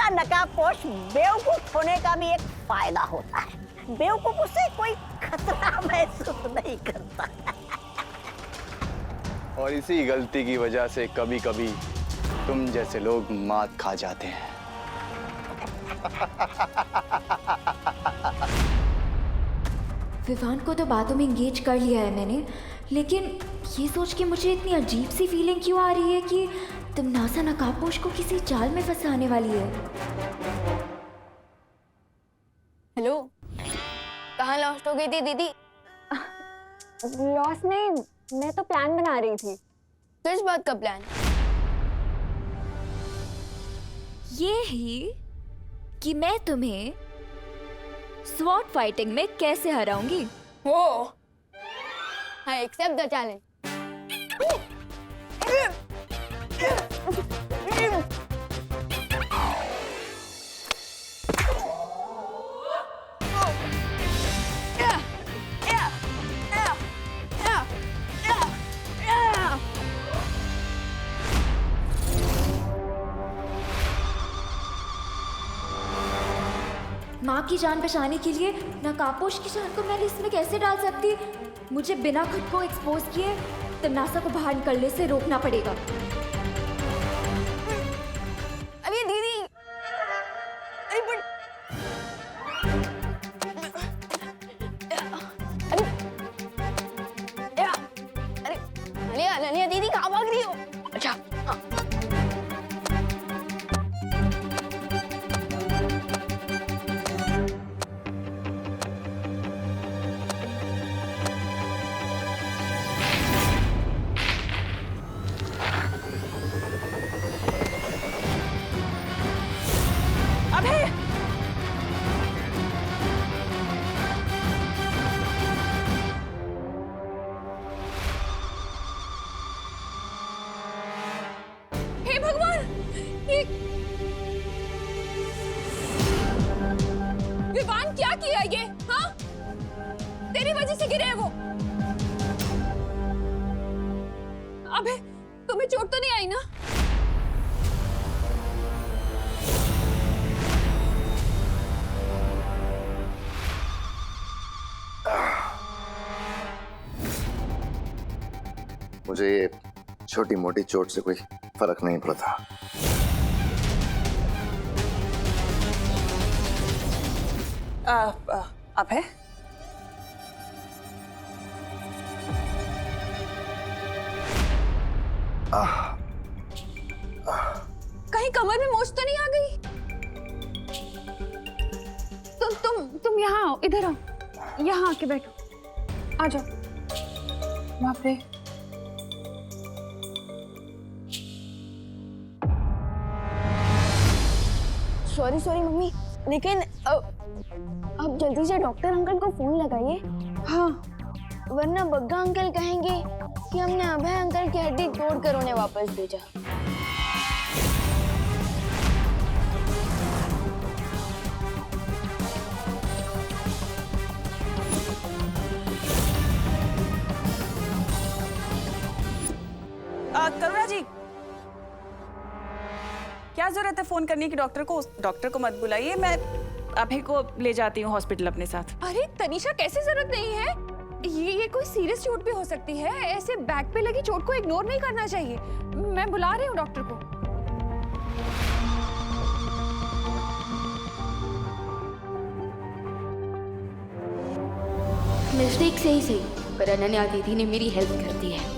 अच्छा, नकाबपोश बेवकूफ होने का भी एक फायदा होता है। बेवकूफ से कोई खतरा महसूस नहीं करता। और इसी गलती की वजह से कभी कभी तुम जैसे लोग मात खा जाते हैं। विवान को तो बातों में एंगेज कर लिया है मैंने, लेकिन ये सोच के मुझे इतनी अजीब सी फीलिंग क्यों आ रही है कि तमन्ना नकाबपोश को किसी जाल में फंसाने वाली है। हेलो, कहाँ लॉस्ट हो गई थी दीदी? लॉस नहीं, मैं तो प्लान बना रही थी। किस बात का प्लान? ये ही कि मैं तुम्हें स्वॉर्ड फाइटिंग में कैसे हराऊंगी। वो आई एक्सेप्ट द चैलेंज। माँ की जान बचाने के लिए नकाबपोश की जान को मैंने इसमें कैसे डाल सकती? मुझे बिना खुद को एक्सपोज किए तमन्ना को बाहर निकलने से रोकना पड़ेगा। अरे दीदी, अरे बट अरे अनन्या दीदी कहाँ भाग रही हो? अच्छा हाँ। हे भगवान, ये विवान क्या किया ये? हाँ, तेरी वजह से गिरे हैं वो। अबे तुम्हें चोट तो नहीं आई ना? मुझे ये छोटी मोटी चोट से कोई फर्क नहीं पड़ता। अभय, कहीं कमर में मोच तो नहीं आ गई? तुम यहाँ आओ, इधर आओ, यहाँ आके बैठो, आ जाओ। बाप रे, सॉरी सॉरी मम्मी, लेकिन अब जल्दी से डॉक्टर अंकल को फोन लगाइए। हाँ वरना बग्गा अंकल कहेंगे कि हमने अभय अंकल की हड्डी तोड़कर उन्हें वापस भेजा। करुणा जी, क्या जरूरत है फोन करने की डॉक्टर को? डॉक्टर को मत बुलाइए, मैं अभय को ले जाती हूँ हॉस्पिटल अपने साथ। अरे तनीषा, कैसे जरूरत नहीं है? ये कोई सीरियस चोट भी हो सकती है। ऐसे बैक पे लगी चोट को इग्नोर नहीं करना चाहिए। मैं बुला रही हूँ डॉक्टर को। मिस्टेक से ही सही, पर अनन्या दीदी ने मेरी हेल्प कर दी है।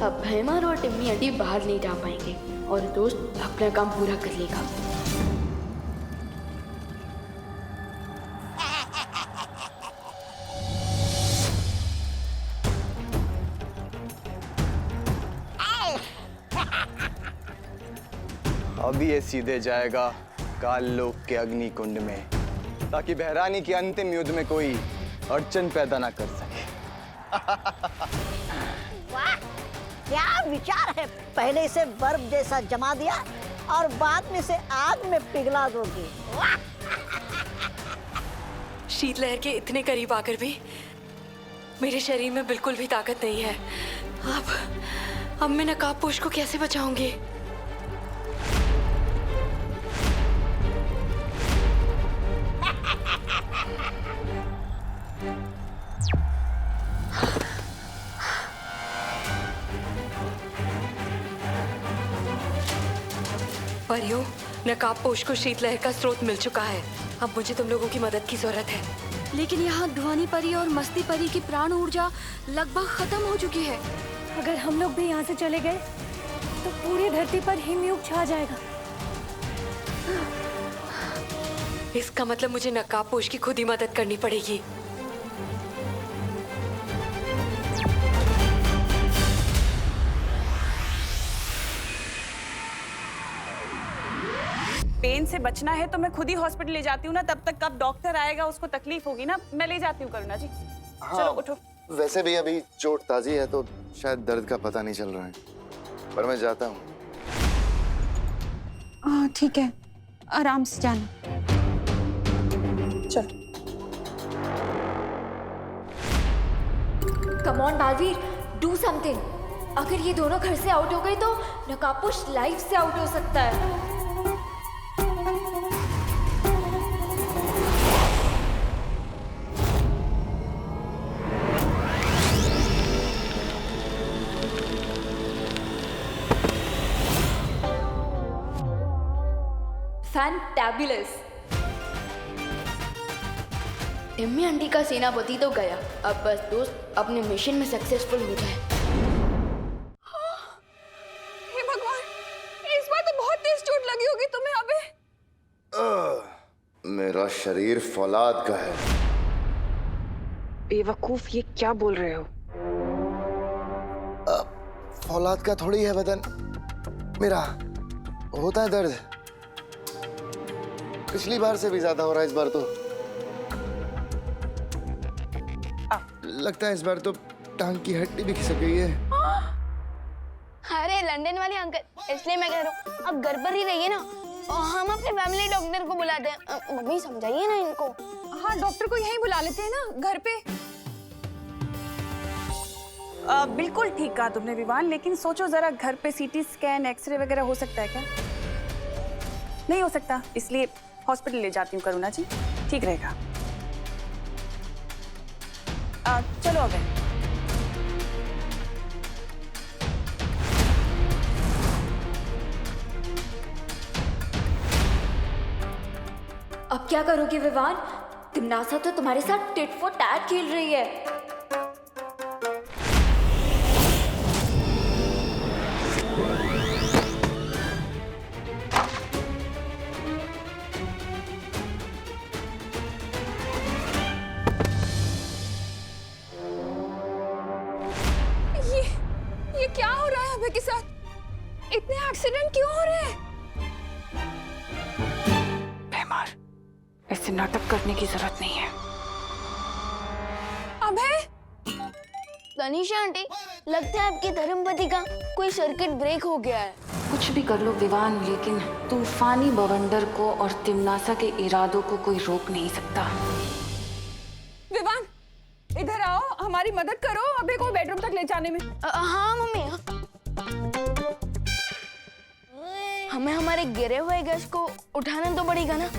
अब भैमान और टिम्मी आंटी बाहर नहीं जा पाएंगे और दोस्त अपना काम पूरा कर लेगा। अब ये सीधे जाएगा काल लोक के अग्नि कुंड में, ताकि बहरानी के अंतिम युद्ध में कोई अड़चन पैदा ना कर सके। वाह, क्या विचार है! पहले इसे बर्फ जैसा जमा दिया और बाद में से आग में पिघला दोगे। वाह! शीतलहर के इतने करीब आकर भी मेरे शरीर में बिल्कुल भी ताकत नहीं है। अब मैं नकाबपोश को कैसे बचाऊंगी? परियों, नकाबपोश को शीतलहर का स्रोत मिल चुका है। अब मुझे तुम लोगों की मदद की जरूरत है। लेकिन यहाँ ध्वनि परी और मस्ती परी की प्राण ऊर्जा लगभग खत्म हो चुकी है। अगर हम लोग भी यहाँ से चले गए तो पूरी धरती पर हिमयुग छा जाएगा। इसका मतलब मुझे नकाबपोश की खुद ही मदद करनी पड़ेगी। पेन से बचना है तो मैं खुद ही हॉस्पिटल ले जाती हूँ ना, तब तक कब डॉक्टर आएगा उसको तकलीफ होगी ना। मैं ले जाती हूँ करुणा जी। चलो उठो। वैसे भी अभी चोट ताजी है तो शायद दर्द का पता नहीं चल रहा है, पर मैं जाता हूँ। ठीक है, आराम से जाना। चलो। Come on Baalveer, do something. अगर ये दोनों घर से आउट हो गए तो नकाबपोश लाइफ से आउट हो सकता है। फैंटाबुलस। टिम्मी आंटी का सेनापति तो गया, अब बस दोस्त अपने मिशन में सक्सेसफुल हो जाए। हे भगवान, इस बार तो बहुत तेज चोट लगी होगी तुम्हें अबे। मेरा शरीर फौलाद का है। बेवकूफ, ये क्या बोल रहे हो? फौलाद का थोड़ी है बदन मेरा, होता है दर्द। पिछली बार से भी ज्यादा हो रहा है इस बार तो। लगता है इस बार तो टांग की हड्डी भी खिसक गई है। अरे लंदन वाले अंकल, इसलिए मैं कह रहा हूँ अब घर पर ही रहिए ना, और हम अपने फैमिली डॉक्टर को बुलाते हैं। मम्मी समझाइए ना इनको। हाँ, डॉक्टर को यहीं बुला लेते हैं ना घर पे। बिल्कुल ठीक कहा तुमने विवान, लेकिन सोचो जरा, घर पे सीटी स्कैन, एक्सरे वगैरह हो सकता है क्या? नहीं हो सकता, इसलिए हॉस्पिटल ले जाती हूँ करुणा जी, ठीक रहेगा। चलो अबे। अब क्या करोगे विवान? तिमनासा तो तुम्हारे साथ टिट फॉर टैट खेल रही है। ये क्या हो रहा है अबे के साथ? इतने एक्सीडेंट क्यों हो रहे हैं? बेमार, ऐसे नाटक करने की जरूरत नहीं है। अबे, तनीषा आंटी, लगता है आपकी धर्मपति का कोई सर्किट ब्रेक हो गया है। कुछ भी कर लो विवान, लेकिन तूफानी बवंडर को और तिमनासा के इरादों को कोई रोक नहीं सकता। विवान, इधर आओ, हमारी मदद करो अबे को बेडरूम तक ले जाने में। हाँ मम्मी, हमें हमारे गिरे हुए गैस को उठाना तो पड़ेगा ना।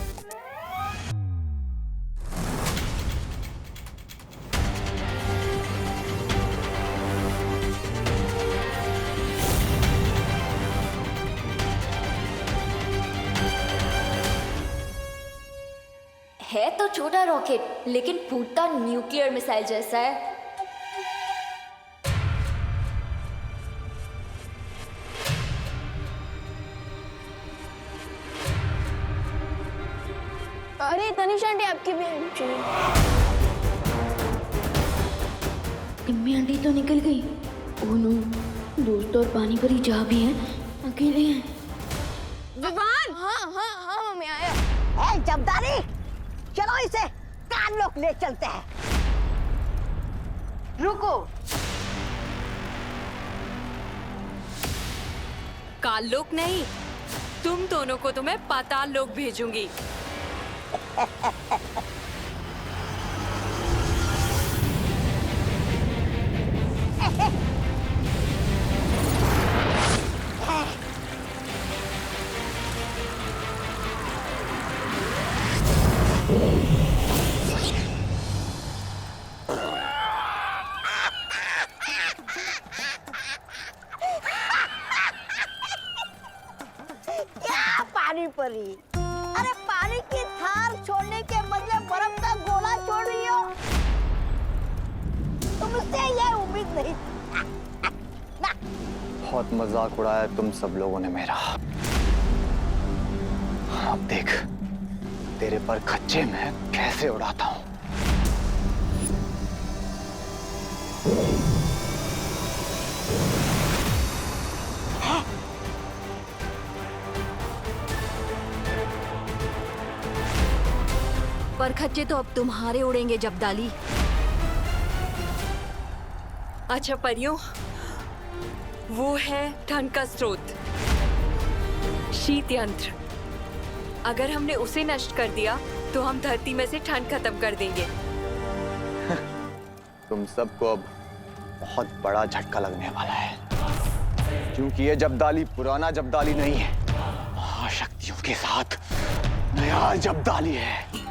है तो छोटा रॉकेट, लेकिन फूटता न्यूक्लियर मिसाइल जैसा है। अरे तनीषा आंटी, आपकी भी हेल्प चाहिए। टिम्मी आंटी तो निकल गई। ओह नो, दोस्त और पानी परी जहाँ भी हैं, अकेले हैं। विवान! हाँ मम्मी, आया। जमदारी, चलो इसे कान लोग ले चलते हैं। रुको। काल लोक नहीं, तुम दोनों को तो मैं पाताल लोक भेजूंगी। पानी परी। अरे पानी की थार छोड़ने के बदले बर्फ का गोला छोड़ रही हो। तुमसे ये उम्मीद नहीं थी। बहुत मजाक उड़ाया तुम सब लोगों ने मेरा। अब देख तेरे पर खच्चे में कैसे उड़ाता हूं। पर खच्चे तो अब तुम्हारे उड़ेंगे जब्दाली। अच्छा परियों, वो है ठंड का स्रोत, शीत यंत्र। अगर हमने उसे नष्ट कर दिया तो हम धरती में से ठंड खत्म कर देंगे। तुम सबको अब बहुत बड़ा झटका लगने वाला है, क्योंकि ये जब्दाली पुराना जब्दाली नहीं है, महाशक्तियों के साथ नया जब्दाली है।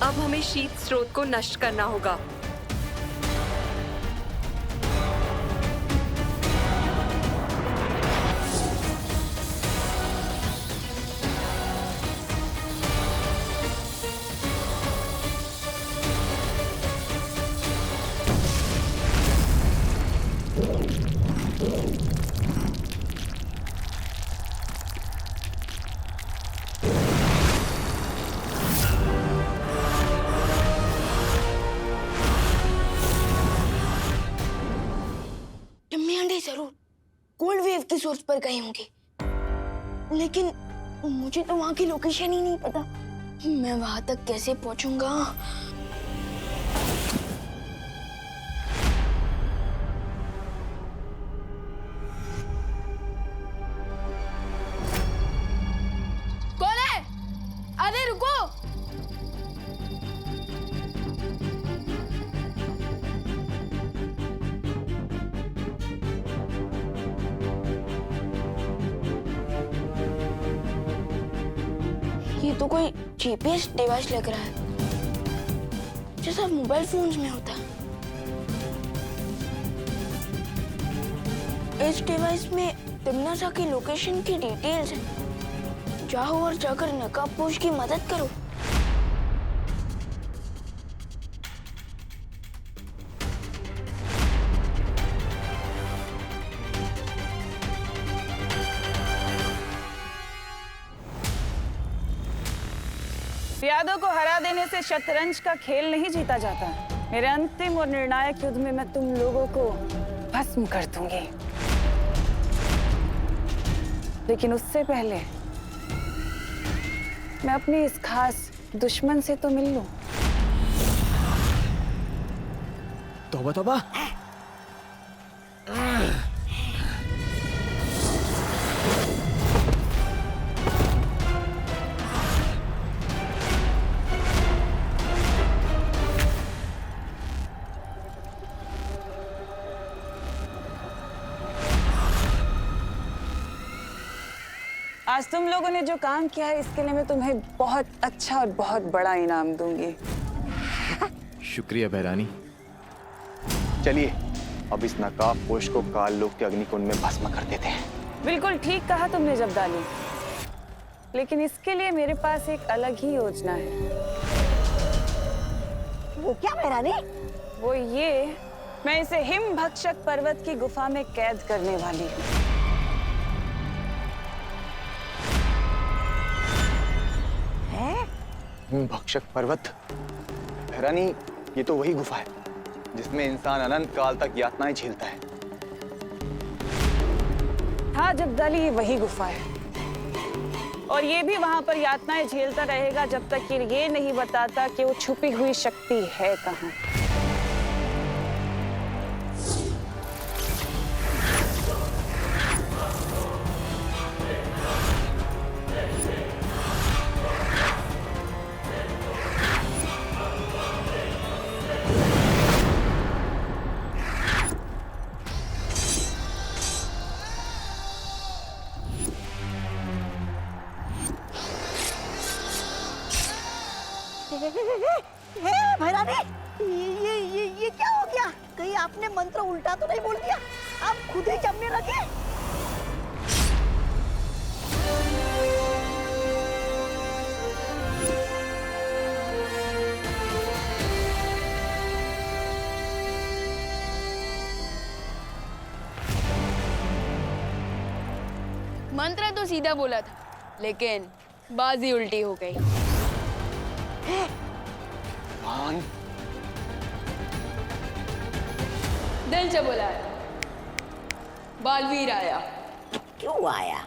अब हमें शीत स्रोत को नष्ट करना होगा। जरूर कोल्ड वेव की सोर्स पर गए होंगे, लेकिन मुझे तो वहां की लोकेशन ही नहीं पता। मैं वहां तक कैसे पहुंचूंगा? कौन है? अरे रुको! ये तो कोई जीपीएस डिवाइस लग रहा है, जैसा मोबाइल फोन्स में होता है। इस डिवाइस में तिम्नासा की लोकेशन की डिटेल्स हैं। जाओ और जाकर नकाबपोश की मदद करो। यादों को हरा देने से शतरंज का खेल नहीं जीता जाता। मेरे अंतिम और निर्णायक युद्ध में मैं तुम लोगों को भस्म कर दूंगी, लेकिन उससे पहले मैं अपने इस खास दुश्मन से तो मिल लूं। तौबा तौबा। आज तुम लोगों ने जो काम किया है, इसके लिए मैं तुम्हें बहुत अच्छा और बहुत बड़ा इनाम दूंगी। शुक्रिया बहरानी। चलिए अब इस नकाबपोश को काल लोक के अग्निकुंड में भस्म कर देते हैं। बिल्कुल ठीक कहा तुमने जब्दाली, लेकिन इसके लिए मेरे पास एक अलग ही योजना है। वो क्या बहरानी? वो ये, मैं इसे हिम भक्षक पर्वत की गुफा में कैद करने वाली हूँ। भक्षक पर्वत? बहरानी, ये तो वही गुफा है जिसमें इंसान अनंत काल तक यातनाएं झेलता है। हाँ जब्दाली, ये वही गुफा है, और ये भी वहां पर यातनाएं झेलता रहेगा जब तक ये नहीं बताता कि वो छुपी हुई शक्ति है कहाँ। हे भैरानी, ये क्या हो गया? कहीं आपने मंत्र उल्टा तो नहीं बोल दिया? आप खुद ही जमने लगे। मंत्र तो सीधा बोला था, लेकिन बाजी उल्टी हो गई। कौन? दिल से बोला है, बालवीर आया। क्यों आया?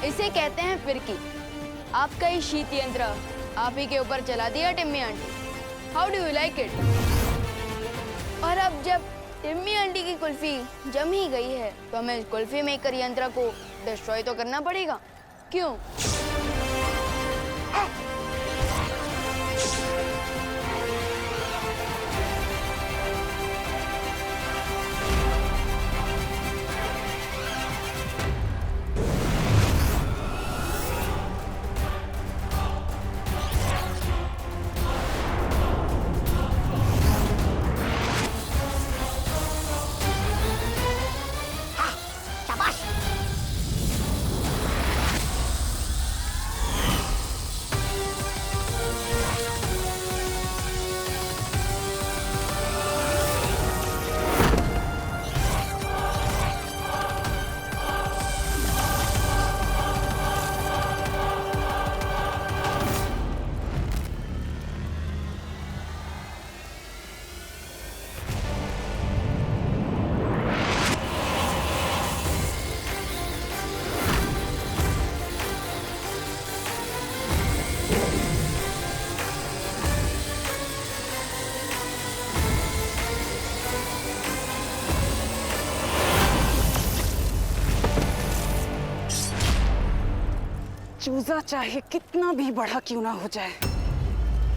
इसे कहते हैं फिरकी। आपका ही शीत यंत्र आप ही के ऊपर चला दिया Timmy aunty. How do you like it? और अब जब टिम्मी आंटी की कुल्फी जम ही गई है, तो हमें कुल्फी मेकर यंत्र को डिस्ट्रॉय तो करना पड़ेगा। क्यों? शाबाश। चूजा चाहे कितना भी बड़ा क्यों ना हो जाए,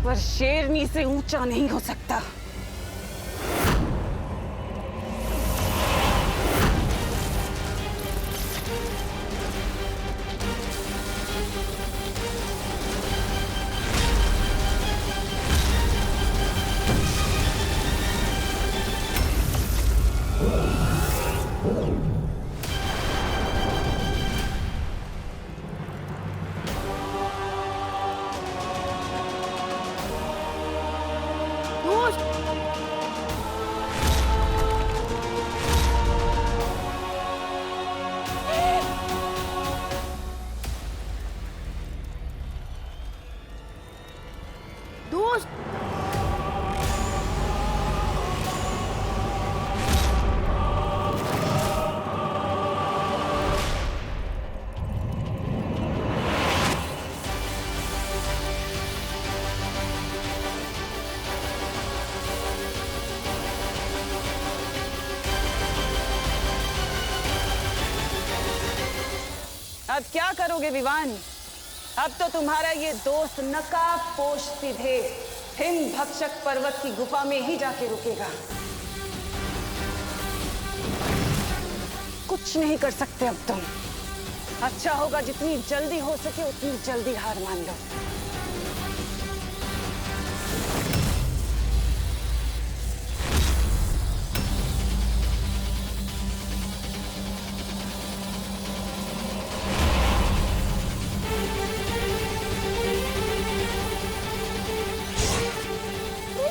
पर शेरनी से ऊंचा नहीं हो सकता। दोस्त, अब क्या करोगे विवान? अब तो तुम्हारा ये दोस्त नकाबपोश सीधे हिम भक्षक पर्वत की गुफा में ही जाके रुकेगा। कुछ नहीं कर सकते अब तुम। अच्छा होगा जितनी जल्दी हो सके उतनी जल्दी हार मान लो।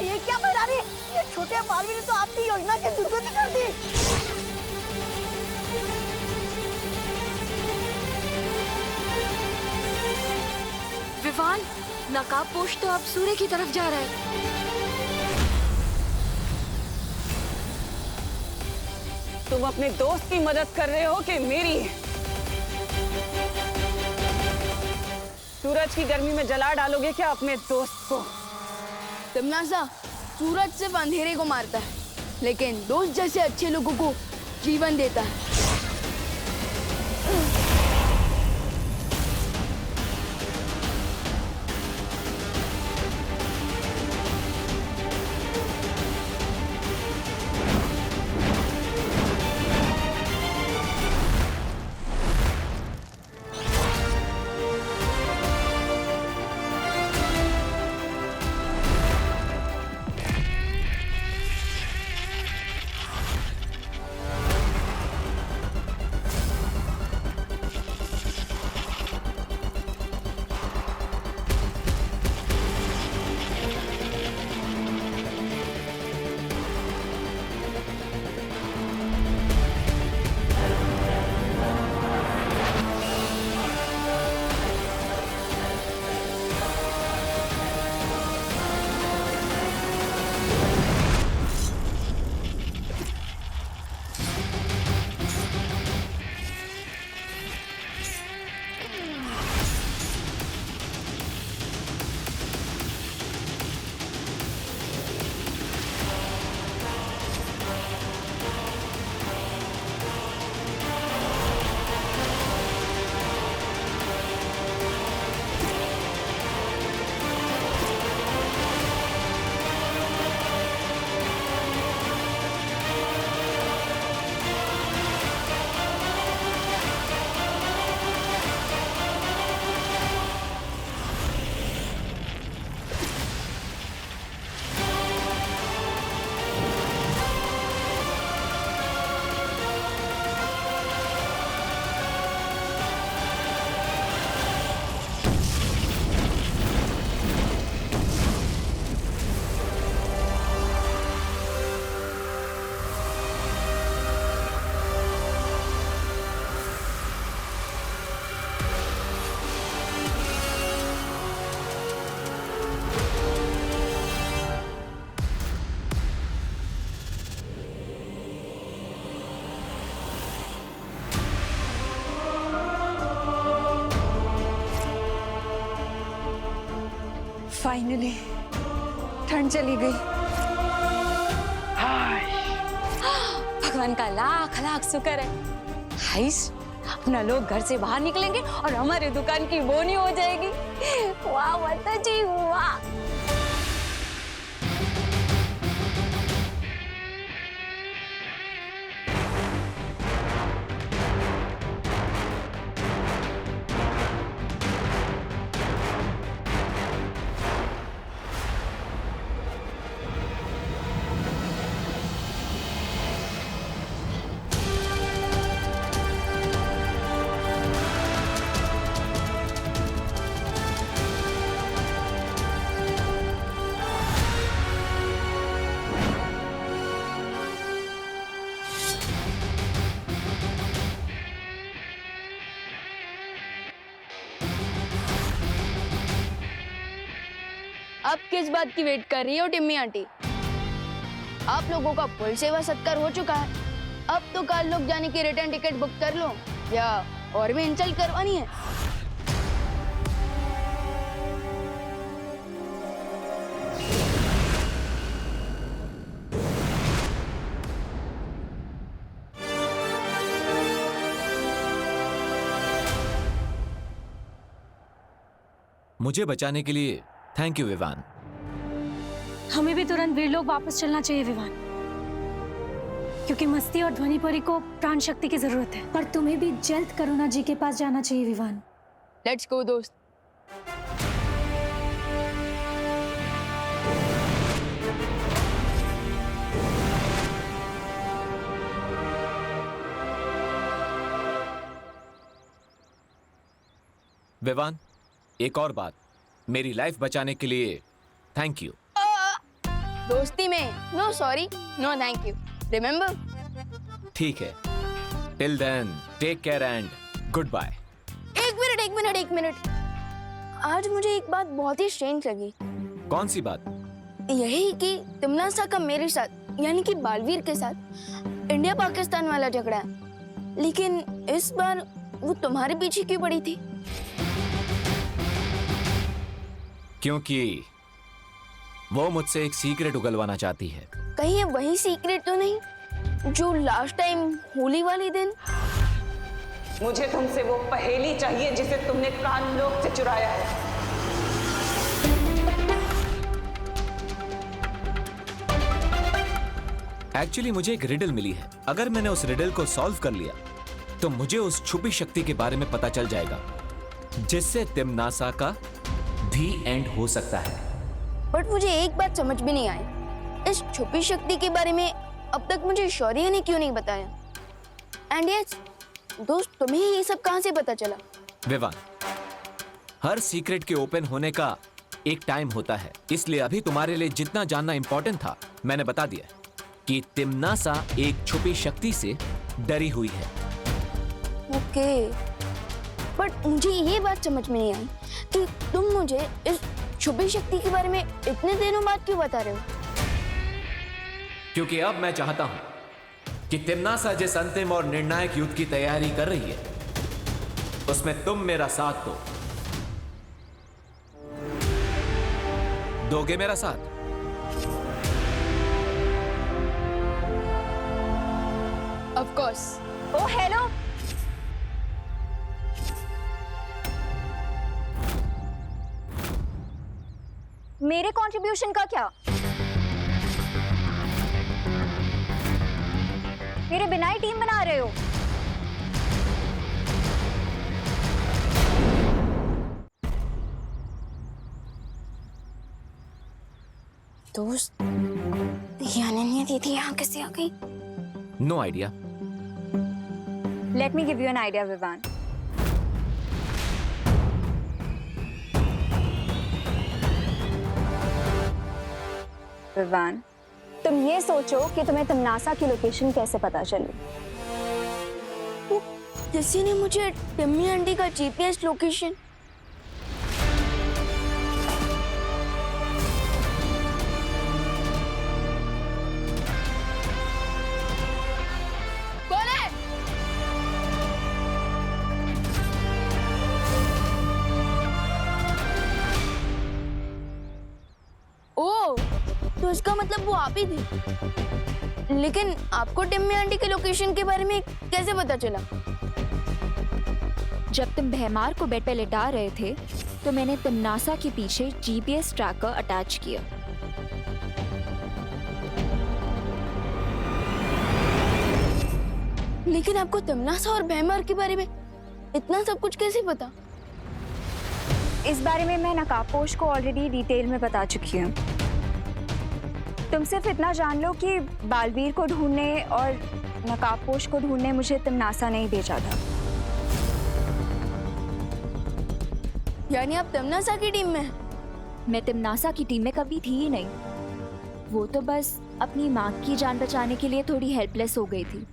ये क्या भैरानी? ये छोटे बालवीर ने तो आपकी योजना की दुर्गति कर दी। विवान, नकाबपोश तो अब सूर्य की तरफ जा रहा है। तुम अपने दोस्त की मदद कर रहे हो कि मेरी? सूरज की गर्मी में जला डालोगे क्या अपने दोस्त को? तिमनासा, सूरज सिर्फ अंधेरे को मारता है, लेकिन दोस्त जैसे अच्छे लोगों को जीवन देता है। फाइनली ठंड चली गई। भगवान का लाख लाख शुक्र है। हाइस, अपना लोग घर से बाहर निकलेंगे और हमारे दुकान की बोनी हो जाएगी। वाह माता जी वाह। अब किस बात की वेट कर रही हो टिम्मी आंटी? आप लोगों का फुल सेवा सत्कार हो चुका है। अब तो कल लोग जाने की रिटर्न टिकट बुक कर लो, या और भी इंसल्ट करवानी है? मुझे बचाने के लिए थैंक यू विवान। हमें भी तुरंत वीरलोक वापस चलना चाहिए विवान, क्योंकि मस्ती और ध्वनिपरी को प्राण शक्ति की जरूरत है। पर तुम्हें भी जल्द करुणा जी के पास जाना चाहिए विवान। लेट्स गो दोस्त। विवान, एक और बात, मेरी लाइफ बचाने के लिए थैंक यू। दोस्ती में no sorry no thank you, remember? ठीक है, till then take care and goodbye. एक मिनट। आज मुझे एक बात बहुत ही स्ट्रेंज लगी। कौन सी बात? यही कि तिमनासा का मेरे साथ यानी कि बालवीर के साथ इंडिया पाकिस्तान वाला झगड़ा है, लेकिन इस बार वो तुम्हारे पीछे क्यों पड़ी थी? क्योंकि वो मुझसे एक सीक्रेट उगलवाना चाहती है। कहीं ये वही सीक्रेट तो नहीं जो लास्ट टाइम होली वाले दिन? मुझे तुमसे वो पहेली चाहिए जिसे तुमने कानलोक से चुराया है। एक्चुअली मुझे एक रिडल मिली है। अगर मैंने उस रिडल को सॉल्व कर लिया तो मुझे उस छुपी शक्ति के बारे में पता चल जाएगा, जिससे तिमनासा का भी एंड हो सकता है। बट मुझे एक बात समझ में नहीं आई, इस छुपी शक्ति के बारे में अब तक मुझे शौर्य ने क्यों नहीं बताया? एंड यस दोस्त, तुम्हें ये सब कहां से पता चला? विवान, हर सीक्रेट के ओपन होने का एक टाइम होता है, इसलिए अभी तुम्हारे लिए जितना जानना इंपॉर्टेंट था मैंने बता दिया कि तिमनासा एक छुपी शक्ति से डरी हुई है। ओके, बट मुझे ये बात समझ में नहीं आई कि तुम मुझे इस छुपी शक्ति के बारे में इतने दिनों बाद क्यों बता रहे हो? क्योंकि अब मैं चाहता हूं कि तिमनासा जिस अंतिम और निर्णायक युद्ध की तैयारी कर रही है उसमें तुम मेरा साथ दो। दोगे मेरा साथ? Of course. ओ हेलो, मेरे कंट्रीब्यूशन का क्या? मेरे बिना ही टीम बना रहे हो? दोस्त, ये अनन्या दीदी यहाँ कैसे आ गई? No idea. Let me give you an idea Vivaan. Vivaan, तुम ये सोचो कि तुम्हें तिमनासा की लोकेशन कैसे पता चली? किसी ने मुझे टिम्मी आंटी का जीपीएस लोकेशन कौन है? तो इसका मतलब वो आप ही थे। लेकिन आपको टिम्मी आंटी के लोकेशन के बारे में कैसे पता चला? जब तुम भैमार को बेड पे लिटा रहे थे तो मैंने तिमनासा के पीछे जीपीएस ट्रैकर अटैच किया। लेकिन आपको तिमनासा और भैमार के बारे में इतना सब कुछ कैसे पता? इस बारे में मैं नकाबपोश को ऑलरेडी डिटेल में बता चुकी हूँ। तुम सिर्फ इतना जान लो कि बालवीर को ढूंढने और नकाबपोश को ढूंढने मुझे तिमनासा नहीं भेजा था। यानी आप तिमनासा की टीम में हैं? मैं तिमनासा की टीम में कभी थी ही नहीं। वो तो बस अपनी माँ की जान बचाने के लिए थोड़ी हेल्पलेस हो गई थी।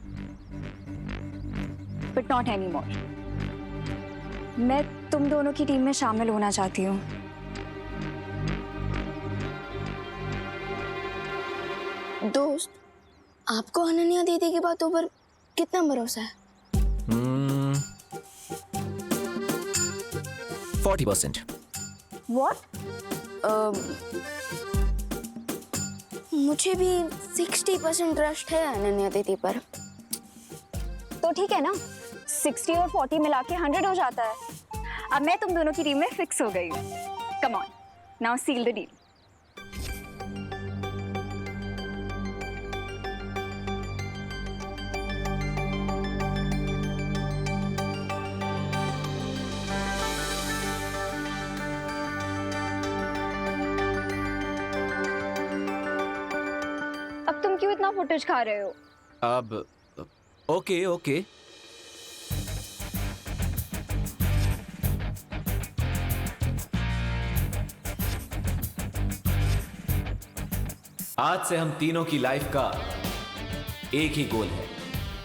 But not any more. मैं तुम दोनों की टीम में शामिल होना चाहती हूँ। दोस्त, आपको अनन्या दीदी की बातों पर कितना भरोसा है? 40%। What? मुझे भी 60% ट्रस्ट है अनन्या दीदी पर। तो ठीक है ना, 60 और 40 मिला के 100 हो जाता है। अब मैं तुम दोनों की टीम में फिक्स हो गई हूँ। Come on, now seal the deal. अब तुम क्यों इतना फुटेज खा रहे हो? अब ओके ओके। आज से हम तीनों की लाइफ का एक ही गोल है,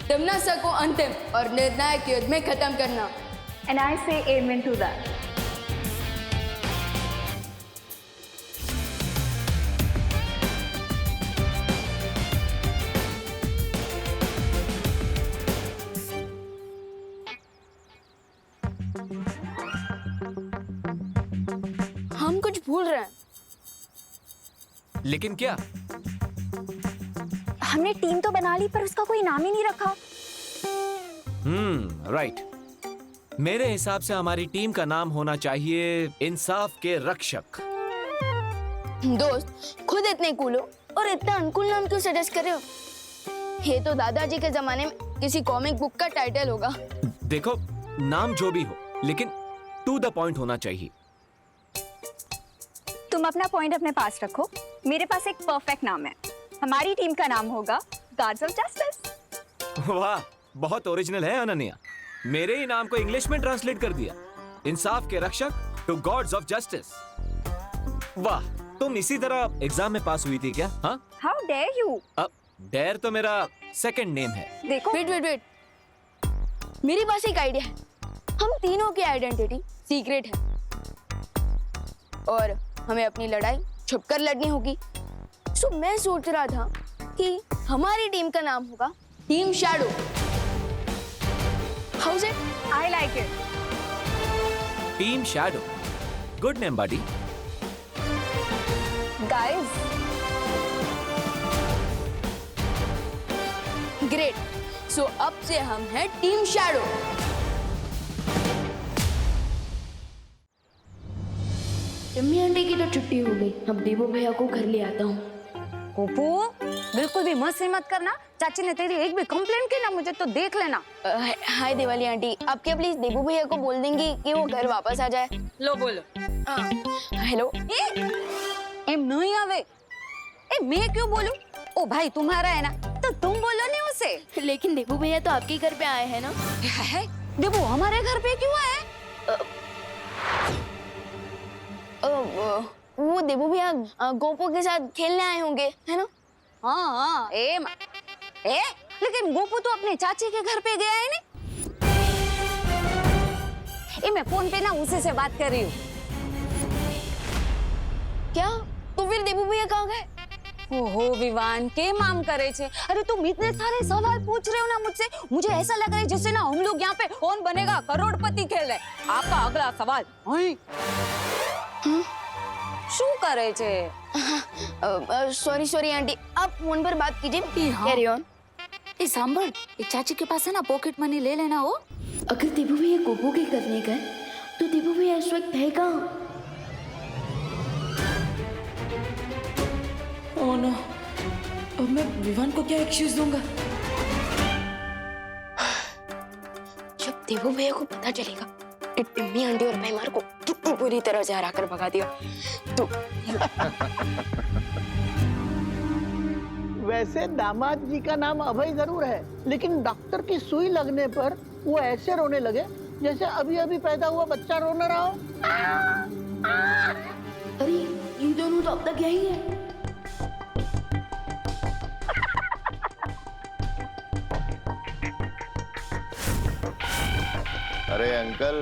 तिमनासा को अंतिम और निर्णायक युद्ध में खत्म करना। And I say amen to that. हम कुछ भूल रहे हैं। लेकिन क्या? हमने टीम तो बना ली पर उसका कोई नाम ही नहीं रखा। राइट। मेरे हिसाब से हमारी टीम का नाम होना चाहिए इंसाफ के रक्षक। दोस्त, खुद इतने कूल हो और इतना अनकूल नाम क्यों सजेस्ट कर रहे हो? ये तो दादाजी के जमाने में किसी कॉमिक बुक का टाइटल होगा। देखो, नाम जो भी हो लेकिन टू द पॉइंट होना चाहिए। तुम अपना पॉइंट अपने पास रखो। मेरे पास एक परफेक्ट नाम है। हमारी टीम का नाम होगा गार्ड्स ऑफ जस्टिस। वाह, बहुत ओरिजिनल है अनन्या। मेरे ही नाम को इंग्लिश में ट्रांसलेट कर दिया, इंसाफ के रक्षक टू गॉड्स ऑफ जस्टिस। वाह, तुम इसी तरह एग्जाम में पास हुई थी क्या? हाँ? How dare you? अब डेयर तो मेरा सेकंड नेम है। देखो, वेट। मेरे पास एक आइडिया है। हम तीनों की आइडेंटिटी सीक्रेट है और हमें अपनी लड़ाई छुपकर लड़नी होगी। सो मैं सोच रहा था कि हमारी टीम का नाम होगा team shadow. How's it? I like it. Team shadow, good name buddy. Guys, great. So अब से हम हैं टीम शैडो। टिम्मी आंटी की तो छुट्टी हो गई। अब देवो भैया को घर ले आता हूँ। गोपू, बिल्कुल भी मस्ती मत करना। चाची ने तेरी एक भी कंप्लेंट की ना, मुझे तो देख लेना। हाय दिवाली आंटी, आप क्या प्लीज देवो भैया को बोल देंगी कि वो घर वापस आ जाए? लो बोलो। हेलो। एम नहीं आवे। ए, मैं क्यों बोलूं? ओ भाई तुम्हारा है ना, तो तुम बोलो नहीं उसे। लेकिन देवो भैया तो आपके घर पे आए हैं ना? है? देवो हमारे घर पे क्यों आए? वो देवो भैया गोपू के साथ खेलने आए होंगे, है ना? हाँ, लेकिन गोपू तो अपने चाची के घर पे गया है ना? मैं फोन पे ना उसी से बात कर रही हूँ। क्या? तो फिर देवो भैया कहाँ गए? ओहो विवान, के माम करे छे? अरे तुम इतने सारे सवाल पूछ रहे हो ना मुझसे, मुझे ऐसा लग रहा है जैसे ना हम लोग यहाँ पे कौन बनेगा करोड़पति खेल रहे। आपका अगला सवाल। શું કરે છે? सॉरी आंटी, आप फोन पर बात कीजिए। Carry on. ए सांभळ, एक चाची के पास है ना पॉकेट मनी ले लेना हो। अगर देबू भैया गोबो के करने गए तो देबू भैया इस वक्त है कहाँ? ओह नो, अब मैं विवान को क्या एक्सक्यूज दूंगा? जब देवू भैया को पता चलेगा कि टिम्मी आंटी और भैमार को कितनी बुरी तरह से हरा कर भगा दिया तो वैसे दामाद जी का नाम अभय जरूर है, लेकिन डॉक्टर की सुई लगने पर वो ऐसे रोने लगे जैसे अभी अभी पैदा हुआ बच्चा रो न रहा हो। अरे ये दोनों तो अब तक यही है। अरे अंकल,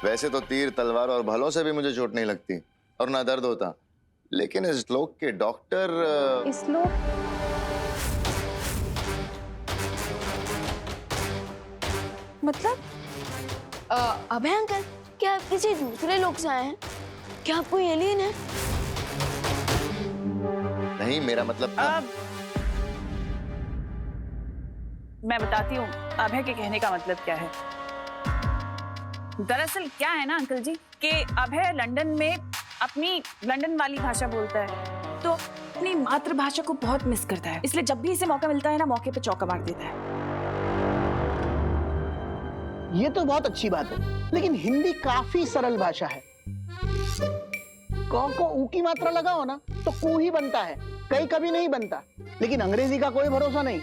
वैसे तो तीर तलवार और भलों से भी मुझे चोट नहीं लगती और ना दर्द होता, लेकिन इस लोग के डॉक्टर इस लोग मतलब अभय अंकल, क्या आप किसी दूसरे लोग से आए हैं? क्या आप कोई एलियन है? नहीं, मेरा मतलब था। मैं बताती हूँ अभय के कहने का मतलब क्या है। दरअसल क्या है ना अंकल जी कि अभय लंदन में अपनी लंदन वाली भाषा बोलता है, तो अपनी मातृभाषा को बहुत मिस करता है, इसलिए जब भी इसे मौका मिलता है ना, मौके पे चौका मार देता है। ये तो बहुत अच्छी बात है, लेकिन हिंदी काफी सरल भाषा है। क को ऊ की मात्रा लगाओ ना तो कू ही बनता है, कई कभी नहीं बनता। लेकिन अंग्रेजी का कोई भरोसा नहीं,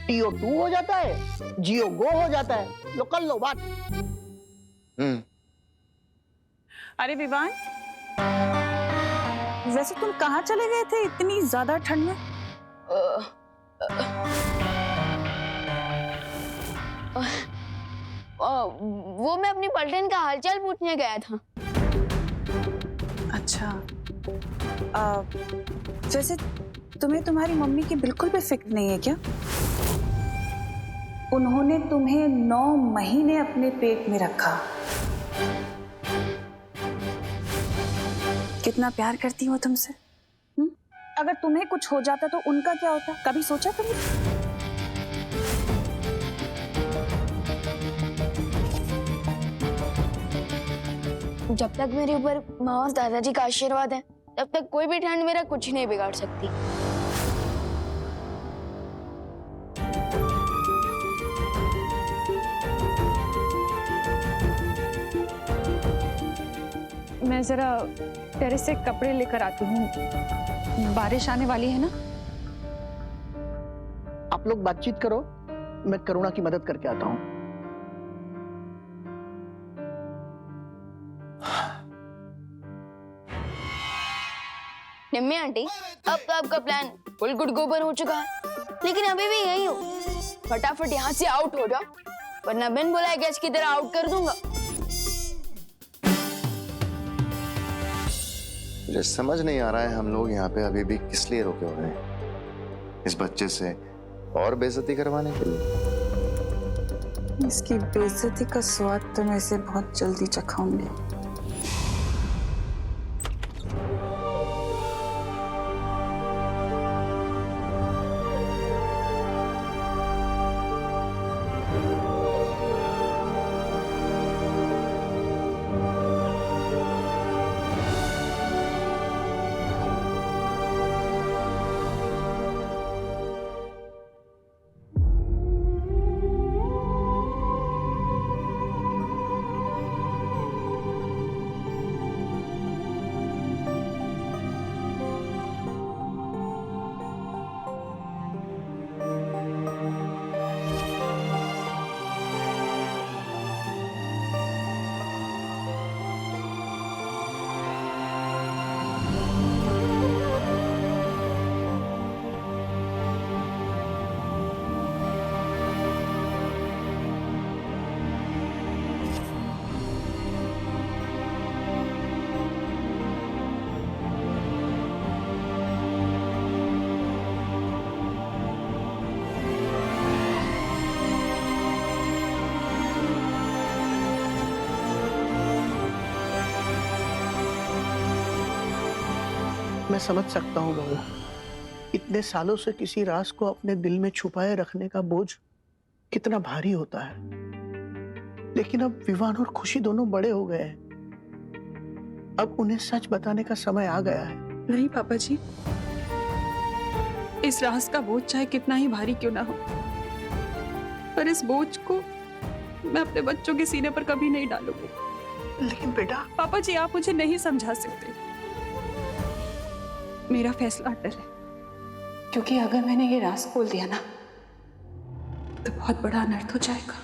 टीओ टू हो जाता है, जियो गो हो जाता है। लो कर लो बात। अरे विवान, वैसे तुम कहाँ चले गए थे इतनी ज्यादा ठंड में? वो मैं अपनी पलटन का हालचाल पूछने गया था। अच्छा, वैसे तुम्हें तुम्हारी मम्मी की बिल्कुल भी फिक्र नहीं है क्या? उन्होंने तुम्हें 9 महीने अपने पेट में रखा। कितना प्यार करती हो तुमसे। अगर तुम्हें कुछ हो जाता तो उनका क्या होता, कभी सोचा तुमने? जब तक मेरे ऊपर माँ और दादाजी का आशीर्वाद है, तब तक कोई भी ठंड मेरा कुछ नहीं बिगाड़ सकती। मैं जरा टेरेस से कपड़े लेकर आती हूँ, बारिश आने वाली है ना। आप लोग बातचीत करो, मैं करुणा की मदद करके आता हूँ। निम्मी आंटी, अब तो आपका प्लान फुल गुड गोबर हो चुका है, लेकिन अभी भी यही हो। फटाफट यहाँ से आउट हो जाओ, वरना बिन बुलाए गेस्ट की तरह आउट कर दूंगा। मुझे समझ नहीं आ रहा है हम लोग यहाँ पे अभी भी किस लिए रुके हुए हैं। इस बच्चे से और बेइज्जती करवाने के लिए? इसकी बेइज्जती का स्वाद तो मैं इसे बहुत जल्दी चखाऊंगी। मैं समझ सकता हूँ बहू, इतने सालों से किसी राज को अपने दिल में छुपाए रखने का बोझ कितना भारी होता है। लेकिन अब विवान और खुशी दोनों बड़े हो गए हैं। अब उन्हें सच बताने का समय आ गया है। नहीं पापा जी, इस राज का बोझ चाहे कितना ही भारी क्यों ना हो, पर इस बोझ को मैं अपने बच्चों के सीने पर कभी नहीं डालूंगी। लेकिन बेटा। पापा जी, आप मुझे नहीं समझा सकते। मेरा फैसला अटल है, क्योंकि अगर मैंने ये राज खोल दिया ना तो बहुत बड़ा अनर्थ हो जाएगा।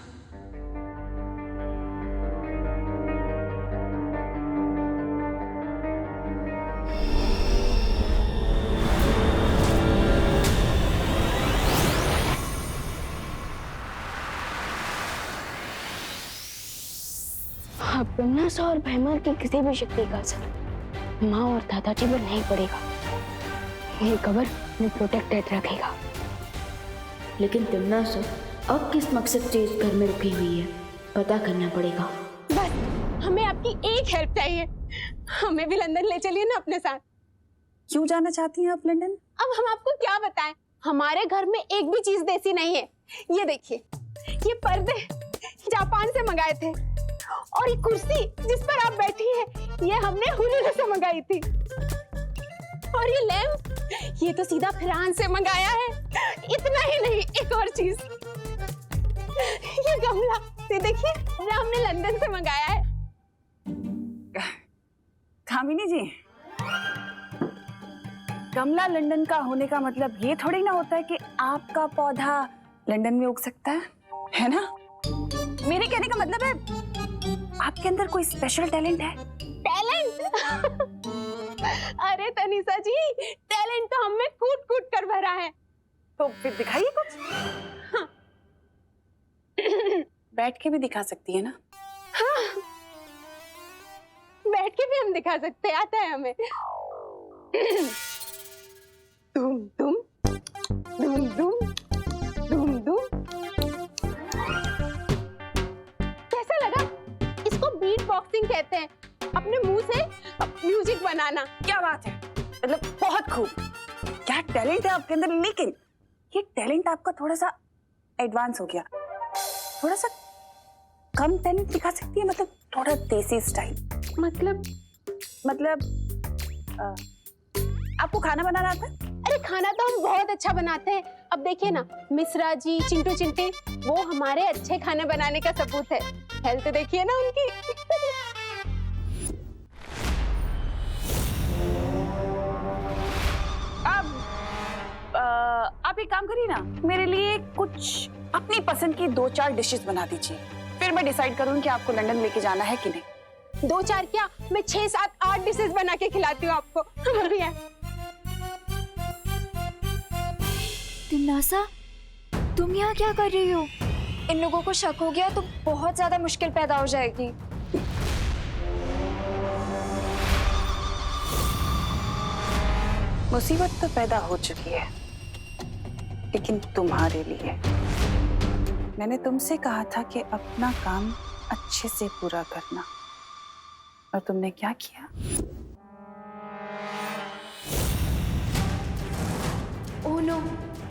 अब तिम्नासा और भैमार की किसी भी शक्ति का असर माँ और दादाजी पर नहीं पड़ेगा। ये कवर में प्रोटेक्टेड रखेगा। लेकिन तिम्नासा अब किस मकसद से इस घर में रुकी हुई है, पता करना पड़ेगा। बस हमें आपकी एक हेल्प चाहिए, हमें भी लंदन ले चलिए ना अपने साथ। क्यों जाना चाहती हैं आप लंदन? अब हम आपको क्या बताएं, हमारे घर में एक भी चीज देसी नहीं है। ये देखिए, ये पर्दे जापान से मंगाए थे, और ये कुर्सी जिस पर आप बैठी हैं ये हमने हुनर से मंगाई थी, और ये लैंप ये तो सीधा फ्रांस से मंगाया है। इतना ही नहीं, एक और चीज, ये गमला ये देखिए, ये हमने लंदन से मंगाया है। कामिनी जी, गमला लंदन का होने का मतलब ये थोड़ी ना होता है कि आपका पौधा लंदन में उग सकता है ना? मेरे कहने का मतलब है आपके अंदर कोई स्पेशल टैलेंट है। टैलेंट? अरे तनिषा जी, टैलेंट तो हमें कूट कूट कर भरा है। तो फिर दिखाइए कुछ। हाँ। बैठ के भी दिखा सकती है ना? हाँ। बैठ के भी हम दिखा सकते हैं, आता है हमें। तुम तुम तुम तुम तुम तुम। कैसा लगा? इसको बीट बॉक्सिंग कहते हैं, अपने मुंह से म्यूजिक बनाना। क्या बात है, मतलब बहुत खूब। क्या टैलेंट है आपके अंदर, लेकिन ये टैलेंट आपका थोड़ा सा एडवांस हो गया। थोड़ा सा कम टैलेंट दिखा सकती है, मतलब थोड़ा देसी स्टाइल। मतलब आपको खाना बनाना आता है? अरे खाना तो हम बहुत अच्छा बनाते हैं। अब देखिए ना, मिश्रा जी, चिंटू चिंटी, वो हमारे अच्छे खाने बनाने का सबूत है। हेल्थ देखिए ना उनकी। आप एक काम करिए ना, मेरे लिए कुछ अपनी पसंद की 2-4 डिशेस बना दीजिए, फिर मैं डिसाइड करूँ कि आपको लंदन लेके जाना है कि नहीं। 2-4 क्या, मैं 6, 7, 8 डिशेस बना के खिलाती हूँ आपको। बढ़िया। तिम्नासा, तुम यहाँ क्या कर रही हो? इन लोगों को शक हो गया तो बहुत ज्यादा मुश्किल पैदा हो जाएगी। मुसीबत तो पैदा हो चुकी है, लेकिन तुम्हारे लिए। मैंने तुमसे कहा था कि अपना काम अच्छे से पूरा करना, और तुमने क्या किया? ओह नो,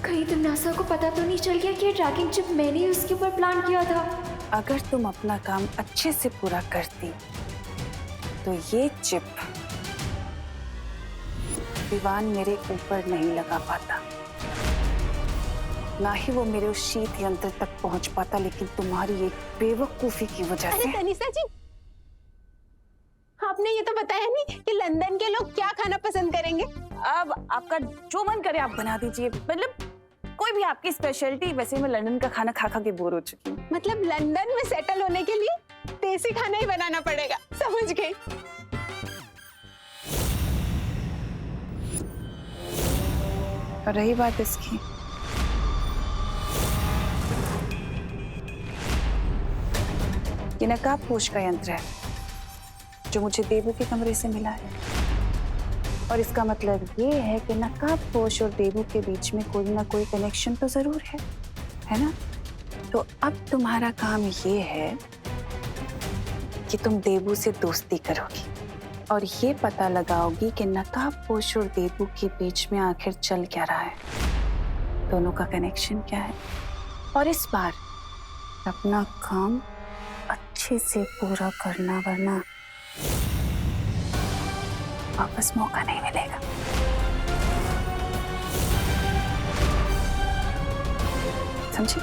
कहीं तिम्नासा को पता तो नहीं चल गया कि ये ट्रैकिंग चिप मैंने ही उसके ऊपर प्लान किया था। अगर तुम अपना काम अच्छे से पूरा करती तो ये चिप विवान मेरे ऊपर नहीं लगा पाता, ना ही वो मेरे उस शीत यंत्र तक पहुंच पाता, लेकिन तुम्हारी एक बेवकूफी की वजह से। अरे तनिषा जी, आपने ये तो बताया नहीं कि लंदन के लोग क्या खाना पसंद करेंगे। अब आपका जो मन करे आप बना दीजिए, मतलब कोई भी आपकी स्पेशलिटी। वैसे मैं लंदन का खाना खा खा के बोर हो चुकी हूँ। मतलब लंदन में सेटल होने के लिए देसी खाना ही बनाना पड़ेगा, समझ गई। और रही बात इसकी, ये नकाबपोश का यंत्र है जो मुझे देवू के कमरे से मिला है, और इसका मतलब ये है कि नकाबपोश और देवू के बीच में कोई ना कोई कनेक्शन तो जरूर है ना? तो अब तुम्हारा काम ये है कि तुम देवू से दोस्ती करोगी, और ये पता लगाओगी कि नकाबपोश और देबू के बीच में आखिर चल क्या रहा है, दोनों का कनेक्शन क्या है। और इस बार अपना काम अच्छे से पूरा करना, वरना वापस मौका नहीं मिलेगा। समझी?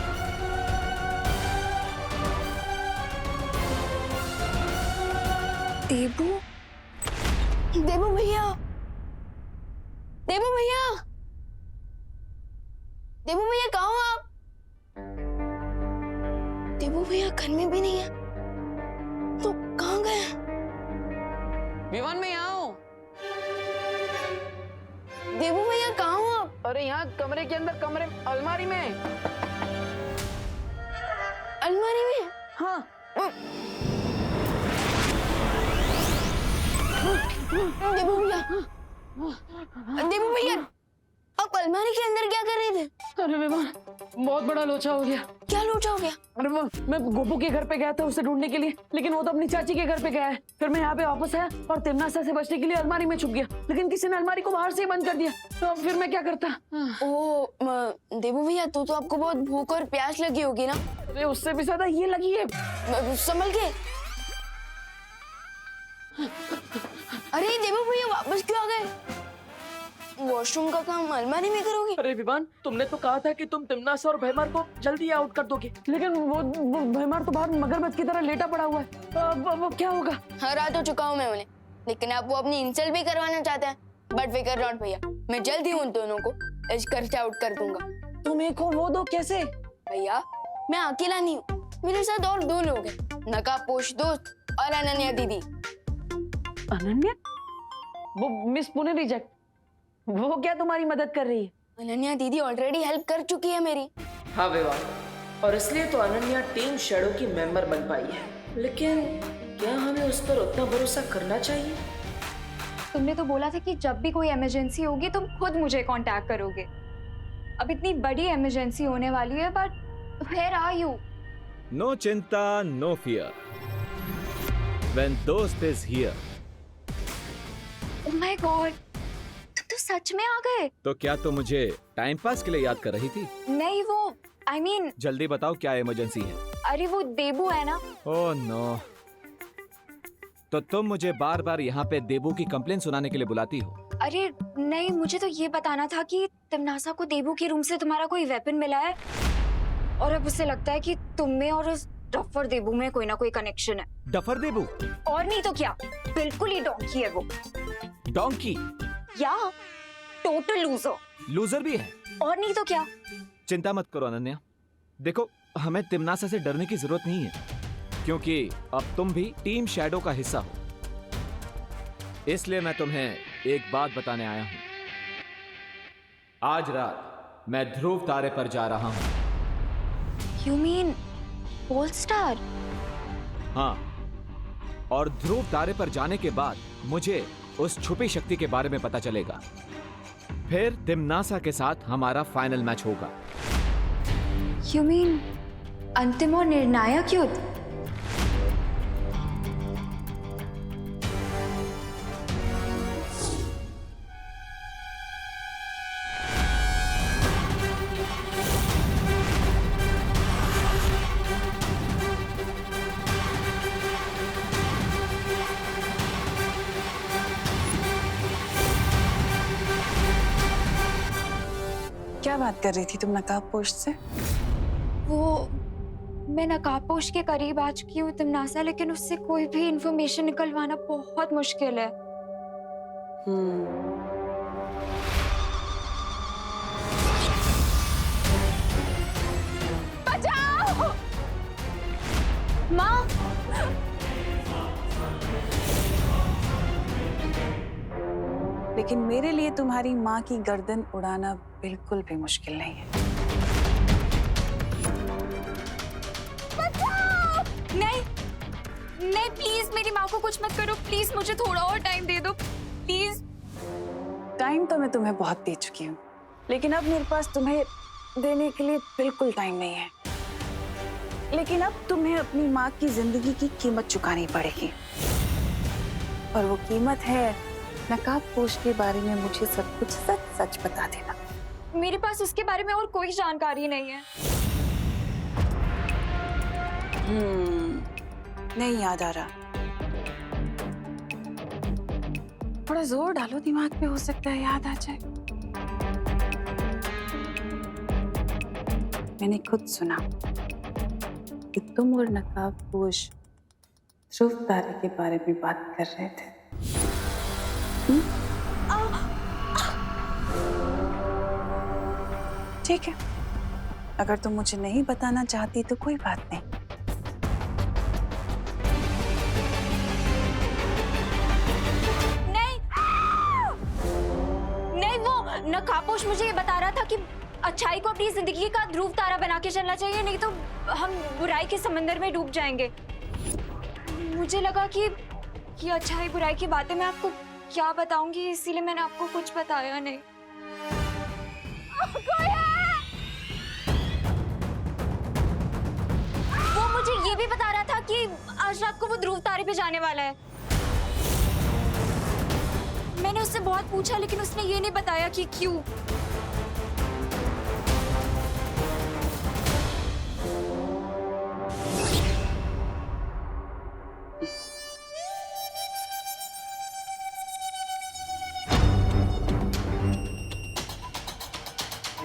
देबू, देबू भैया, देबू भैया, देबू भैया कहाँ हो आप? देबू भैया घर में भी नहीं है, तो कहाँ गए? विवान में यहाँ हूँ। देबू भैया कहाँ हो आप? अरे यहाँ कमरे के अंदर, कमरे अलमारी में। अलमारी में? हाँ। देबू भैया, देबू भैया, आप अलमारी के अंदर क्या कर रहे थे? अरे विवान, बहुत बड़ा लोचा हो गया। क्या लोचा हो गया? अरे मैं गोपू के घर पे गया था उसे ढूंढने के लिए, लेकिन वो तो अपनी चाची के घर पे गया है। फिर मैं यहाँ पे वापस आया और तिमनासा से बचने के लिए अलमारी में छुप गया, लेकिन किसी ने अलमारी को बाहर से ही बंद कर दिया। तो अब फिर मैं क्या करता? ओ देबू भैया, तो आपको बहुत भूख और प्यास लगी होगी ना? अरे उससे भी ज्यादा ये लगी है। संभल के। अरे देबू भैया वापस क्यों आ गए? वॉशरूम का काम अलमारी में करोगे? अरे विवान, तुमने तो कहा था कि तुम तिमनासा और भैमार को जल्दी आउट कर दोगे, लेकिन वो भैमार तो बाहर मगरमच्छ की तरह लेटा पड़ा हुआ है। अब क्या होगा? हरा तो चुका हूँ मैं उन्हें, लेकिन आप वो अपनी इंसल्ट भी करवाना चाहते हैं। बट फिकर नॉट भैया, मैं जल्द ही उन दोनों को इस घर से आउट कर दूंगा। तुम एक हो वो दो कैसे? भैया मैं अकेला नहीं हूँ, मेरे साथ और 2 लोग हैं, नकाबपोश दोस्त और अनन्या दीदी। अनन्या? वो मिस पुणे रिजेक्ट, वो क्या तुम्हारी मदद कर रही है? अनन्या दीदी ऑलरेडी हेल्प कर चुकी है मेरी। हाँ विवान, और इसलिए तो अनन्या टीम शैडो की मेंबर बन पाई है। लेकिन क्या हमें उस पर उतना भरोसा करना चाहिए? तुमने तो बोला था कि जब भी कोई इमरजेंसी होगी तुम खुद मुझे कांटेक्ट करोगे। अब इतनी बड़ी इमरजेंसी होने वाली है, but where are you? No चिंता, नो फियर। व्हेन दोस्त is here. Oh my God, तो सच में आ गए? तो क्या तुम मुझे टाइम पास के लिए याद कर रही थी? नहीं, वो I mean, जल्दी बताओ क्या इमरजेंसी है? अरे वो देबू है ना। ओह नो, तो तुम मुझे बार बार यहाँ पे देबू की कंप्लेन सुनाने के लिए बुलाती हो? अरे नहीं, मुझे तो ये बताना था कि तिमनासा को देबू के रूम से तुम्हारा कोई वेपन मिला है, और अब उसे लगता है कि तुम में और उस डफर देबू में कोई ना कोई कनेक्शन है। डफर देबू? और नहीं तो क्या, बिल्कुल ही डोंकी है वो। डोंकी? या टोटल लूजर। लूजर भी है? और नहीं तो क्या। चिंता मत करो अनन्या, देखो हमें तिमनासा से डरने की जरूरत नहीं है, क्योंकि अब तुम भी टीम शैडो का हिस्सा हो। इसलिए मैं तुम्हें एक बात बताने आया हूं। आज रात मैं ध्रुव तारे पर जा रहा हूं। You mean pole star? हाँ, और ध्रुव तारे पर जाने के बाद मुझे उस छुपी शक्ति के बारे में पता चलेगा। फिर तिमनासा के साथ हमारा फाइनल मैच होगा। You mean अंतिम और निर्णायक युद्ध? क्या बात कर रही थी तुम नकाबपोश से? वो मैं नकाबपोश के करीब आ चुकी हूँ तिमनासा, लेकिन उससे कोई भी इंफॉर्मेशन निकलवाना बहुत मुश्किल है। बचाओ! माँ! लेकिन मेरे लिए तुम्हारी माँ की गर्दन उड़ाना बिल्कुल भी मुश्किल नहीं है। नहीं, नहीं, प्लीज मेरी माँ को कुछ मत करो, प्लीज मुझे थोड़ा और टाइम दे दो, प्लीज। टाइम तो मैं तुम्हें बहुत दे चुकी हूँ, लेकिन अब मेरे पास तुम्हें देने के लिए बिल्कुल टाइम नहीं है। लेकिन अब तुम्हें अपनी माँ की जिंदगी की कीमत चुकानी पड़ेगी, और वो कीमत है नकाबपोश के बारे में मुझे सब कुछ सच सच बता देना। मेरे पास उसके बारे में और कोई जानकारी नहीं है। नहीं याद आ रहा। थोड़ा जोर डालो दिमाग पे, हो सकता है याद आ जाए। मैंने खुद सुना कि तुम और नकाबपोश ध्रुव तारे के बारे में बात कर रहे थे। ठीक है, अगर तुम मुझे नहीं बताना चाहती तो कोई बात नहीं। नहीं, वो नकाबपोश मुझे ये बता रहा था कि अच्छाई को अपनी जिंदगी का ध्रुव तारा बना के चलना चाहिए, नहीं तो हम बुराई के समंदर में डूब जाएंगे। मुझे लगा कि अच्छाई बुराई की बातें मैं आपको क्या बताऊंगी, इसीलिए मैंने आपको कुछ बताया नहीं। वो मुझे ये भी बता रहा था कि आज रात को वो ध्रुव तारे पे जाने वाला है। मैंने उससे बहुत पूछा लेकिन उसने ये नहीं बताया कि क्यों।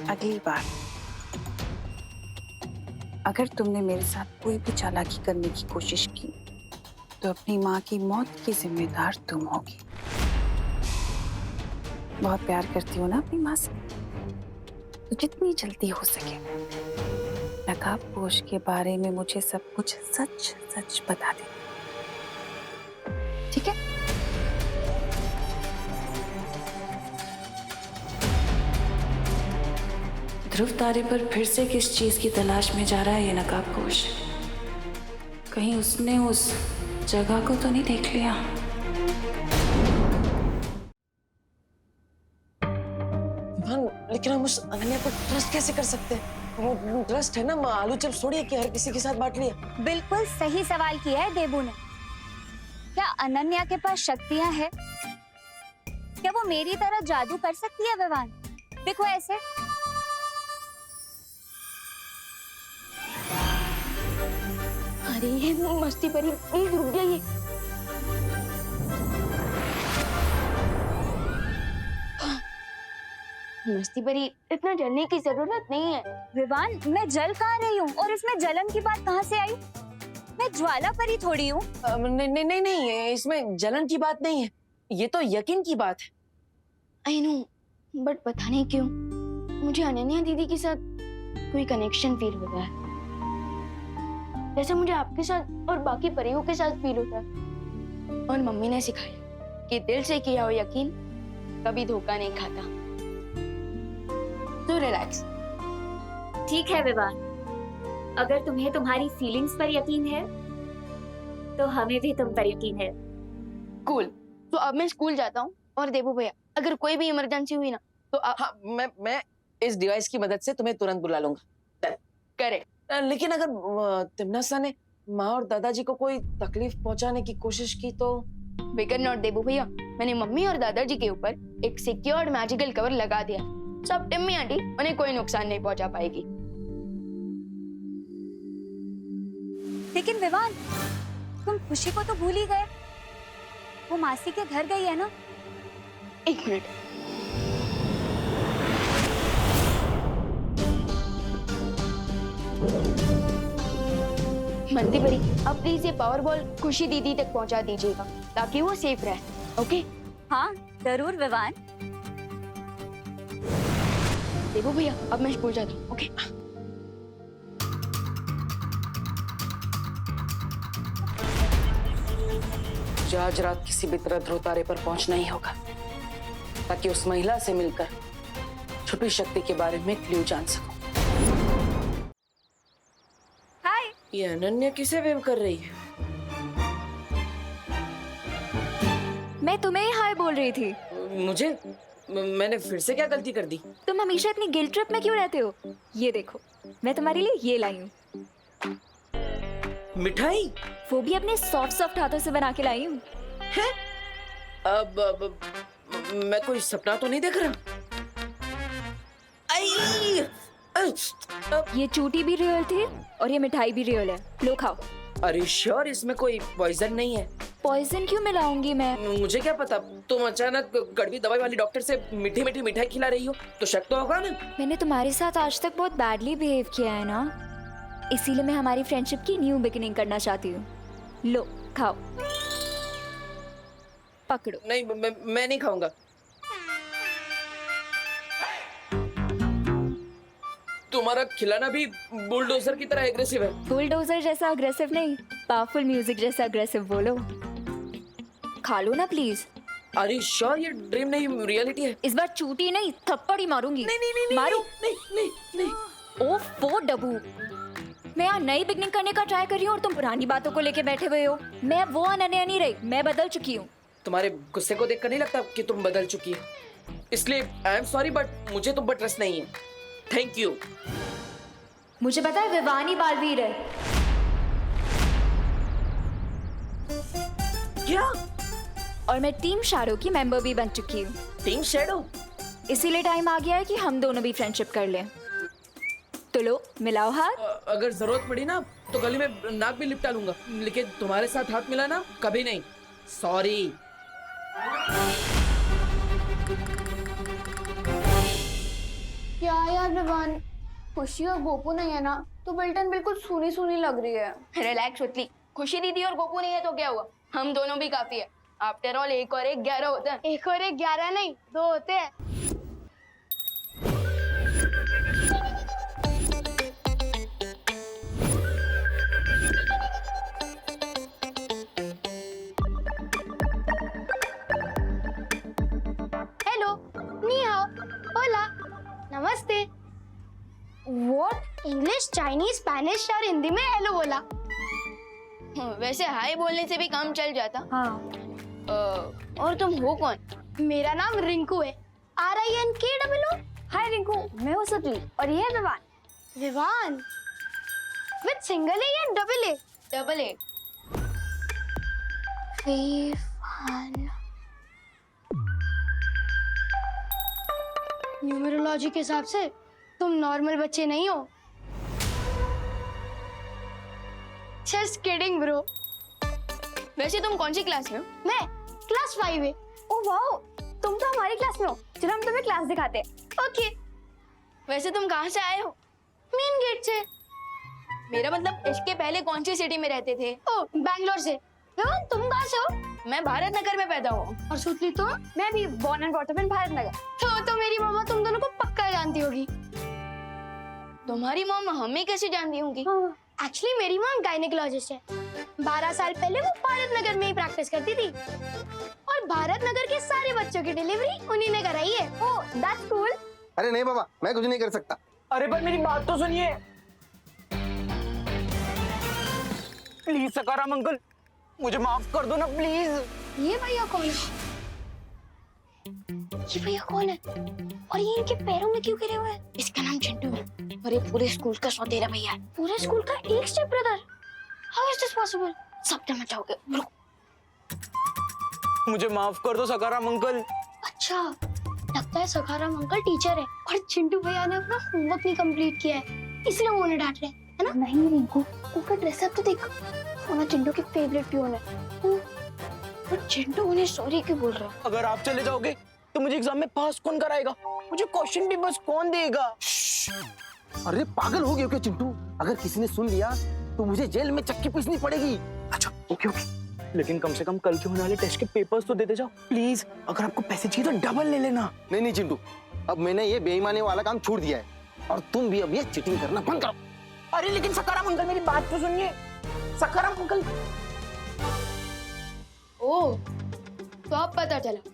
अगली बार अगर तुमने मेरे साथ कोई भी चालाकी करने की कोशिश की तो अपनी माँ की मौत की जिम्मेदार तुम होगी। बहुत प्यार करती हो ना अपनी माँ से, तो जितनी जल्दी हो सके नकाबपोश के बारे में मुझे सब कुछ सच सच बता दे, ठीक है? ध्रुव तारे पर फिर से किस चीज की तलाश में जा रहा है ये नकाबपोश? कहीं उसने उस जगह को तो नहीं देख लिया? लेकिन हम उस अनन्या पर ट्रस्ट कैसे कर सकते हैं? वो ट्रस्ट है ना, आलू चिप्स थोड़ी है कि हर किसी के साथ बांट लिया। बिल्कुल सही सवाल किया है देबू ने। क्या अनन्या के पास शक्तियां हैं? क्या वो मेरी तरह जादू कर सकती है विवान? देखो ऐसे। अरे ये मस्ती परी, प्लीज रुक जाइए। मस्ती परी, इतना जलने की जरूरत नहीं है। विवान, मैं जल कहाँ रही हूँ और इसमें जलन की बात कहाँ से आई? मैं ज्वाला परी थोड़ी हूँ। नहीं, इसमें जलन की बात नहीं है, ये तो यकीन की बात है। आई नो, बट पता नहीं क्यों मुझे अनन्या दीदी के साथ कोई कनेक्शन फील हो रहा है, जैसे मुझे आपके साथ और बाकी परियों के साथ फील होता है। और मम्मी ने सिखाया कि दिल से किया हो यकीन कभी धोखा नहीं खाता। तो रिलैक्स। ठीक है विवान, अगर तुम्हें तुम्हारी फीलिंग्स पर यकीन है तो हमें भी तुम पर यकीन है। कूल। तो अब मैं स्कूल जाता हूँ और देबू भैया, अगर कोई भी इमरजेंसी हुई ना तो हाँ, मैं इस डिवाइस की मदद से तुम्हें तुरंत बुला लूंगा। करेक्ट। लेकिन अगर तिम्नासा ने माँ और दादाजी को कोई तकलीफ पहुंचाने की कोशिश की तो? फिकर नॉट देबू भैया, मैंने मम्मी और दादाजी के ऊपर एक सिक्योर्ड मैजिकल कवर लगा दिया। सब टिम्मी आंटी उन्हें कोई नुकसान नहीं पहुंचा पाएगी। लेकिन विवान, तुम खुशी को तो भूल ही गए। वो मासी के घर गई है ना? एक मिनट। मंदी बड़ी, अब प्लीज ये पावर बॉल खुशी दीदी तक पहुंचा दीजिएगा ताकि वो सेफ रहे। ओके? हाँ जरूर विवान। देखो भैया, अब मैं स्कूल जाता हूँ। ओके? मुझे आज रात किसी भी तरह ध्रुव तारे पर पहुंचना ही होगा ताकि उस महिला से मिलकर छुपी शक्ति के बारे में क्लू जान सकूं। हाय। ये अनन्या किसे वेव कर रही है? मैं तुम्हें ही हाय बोल रही थी। मुझे? मैंने फिर से क्या गलती कर दी? तुम हमेशा इतनी गिल्ट ट्रिप में क्यों रहते हो? ये देखो, मैं तुम्हारे लिए ये लाई हूँ। मिठाई? वो भी अपने सॉफ्ट सॉफ्ट हाथों से बना के लाई हूँ। अब मैं कोई सपना तो नहीं देख रहा? ये चूटी भी रियल थी और ये मिठाई भी रियल है, लो खाओ। अरे श्योर इसमें कोई पॉइजन नहीं है? पॉइजन क्यों मिलाऊंगी मैं? मुझे क्या पता, तुम अचानक कड़वी दवाई वाली डॉक्टर से मीठी मीठी मिठाई खिला रही हो तो शक तो होगा ना। मैंने तुम्हारे साथ आज तक बहुत बैडली बिहेव किया है ना, इसीलिए मैं हमारी फ्रेंडशिप की न्यू बिगिनिंग करना चाहती हूँ। लो खाओ, पकड़ो। नहीं मैं नहीं खाऊंगा। तुम्हारा खिलाना भी बुलडोजर की तरह एग्रेसिव है। बुलडोजर जैसा अग्रेसिव नहीं, पावरफुल म्यूजिक जैसा अग्रेसिव बोलो। खा लो ना प्लीज। अरे श्योर ये ड्रीम नहीं रियलिटी है? इस बार चूटी नहीं थप्पड़ ही मारूंगी। नहीं मारू? नहीं। ओफो डब्बू, मैं यहाँ नई बिगनिंग करने का ट्राई कर रही हूँ और तुम पुरानी बातों को लेके बैठे हुए हो। मैं वो अनन्या नहीं रही, मैं बदल चुकी हूँ। तुम्हारे गुस्से को देखकर नहीं लगता कि तुम बदल चुकी है, इसलिए आई एम सॉरी बट मुझे तुम पर ट्रस्ट नहीं है। Thank you. मुझे पता है विवानी बालवीर है। क्या? और मैं टीम शैडो की मेंबर भी बन चुकी हूँ। Team shadow? इसीलिए टाइम आ गया है कि हम दोनों भी फ्रेंडशिप कर लें। तो लो मिलाओ हाथ। अगर जरूरत पड़ी ना तो गली में नाक भी लिपटा लूंगा, लेकिन तुम्हारे साथ हाथ मिलाना कभी नहीं। सॉरी। क्या यार विवान, खुशी और गोपू नहीं है ना तो बिल्टन बिल्कुल सूनी सूनी लग रही है। रिलैक्स उतली, खुशी दीदी और गोपू नहीं है तो क्या हुआ, हम दोनों भी काफी है। आफ्टर ऑल 1 और 1 11 होते हैं। 1 और 1 11 नहीं, 2 होते हैं। हेलो, नी हाओ, होला, नमस्ते। व्हाट? इंग्लिश, चाइनीज, स्पेनिश और हिंदी में हेलो बोला। वैसे हाय बोलने से भी काम चल जाता। हाँ। और तुम हो कौन? मेरा नाम रिंकू है, RINKOO। हाय रिंकू, मैं हूँ सतली और ये है Vivaan. Vivaan with single A या double A? Double A. Vivaan. Numerology के हिसाब से तुम नॉर्मल बच्चे नहीं हो। Just kidding bro. वैसे तुम कौन सी क्लास में हो? मैं क्लास 5 में। ओह वाओ, तुम तो हमारी क्लास में हो। चलो हम तुम्हें क्लास दिखाते हैं। ओके। वैसे तुम कहाँ से आए हो? मेन गेट से। मेरा मतलब इसके पहले कौन सी सिटी में रहते थे? ओ, बैंगलोर से। विवान तुम कहाँ से हो? मैं भारत नगर में पैदा हुआ। और सुतली तुम? मैं भी born and brought up in Bharat Nagar. तो मेरी मम्मा तुम दोनों को पक्का जानती होगी। तुम्हारी मॉम हमें कैसे जानती होंगी? एक्चुअली मेरी मॉम गायनेकोलॉजिस्ट है। 12 साल पहले वो भारत नगर में ही प्रैक्टिस करती थी और भारत नगर के सारे बच्चों की डिलीवरी उन्हीं ने कराई है। Oh that's cool. अरे नहीं बाबा, मैं कुछ नहीं कर सकता। अरे पर मेरी बात तो सुनिए प्लीज। सकाराम अंकल मुझे माफ कर दो ना प्लीज। ये भैया कौन है? ये भैया कौन है? और ये इनके पैरों में क्यों गिरे हुए हैं? इसका नाम चिंटू है और ये पूरे स्कूल का सौतेला भैया है। पूरे स्कूल का एक step brother? How is this possible? सब जमा जाओगे। मुझे माफ कर दो सकाराम अंकल। अच्छा, लगता है सखाराम अंकल टीचर है और चिंटू भैया ने अपना होमवर्क नहीं कंप्लीट किया है, इसलिए वो उन्हें डांट रहे हैं, है ना? नहीं रिंकू, उनका ड्रेसअप तो देख, वो चिंटू के फेवरेट पियोन है। पर चिंटू उन्हें सॉरी क्यों बोल रहा है? अगर आप चले जाओगे तो मुझे एग्जाम में पास कौन कराएगा? मुझे क्वेश्चन भी बस कौन देगा? अरे पागल हो गए हो क्या चिंटू? अगर किसी ने सुन लिया तो मुझे जेल में चक्की पीसनी पड़ेगी। अच्छा ओके ओके, लेकिन कम से कम कल के होने वाले टेस्ट के पेपर्स तो देते जाओ प्लीज। अगर आपको पैसे चाहिए तो डबल ले लेना। नहीं नहीं चिंटू, अब मैंने ये बेईमानी वाला काम छोड़ दिया है और तुम भी अब ये चीटिंग करना बंद करो। अरे लेकिन सकाराम अंकल मेरी बात तो सुनिए। सकाराम अंकल। ओह, तो अब पता चला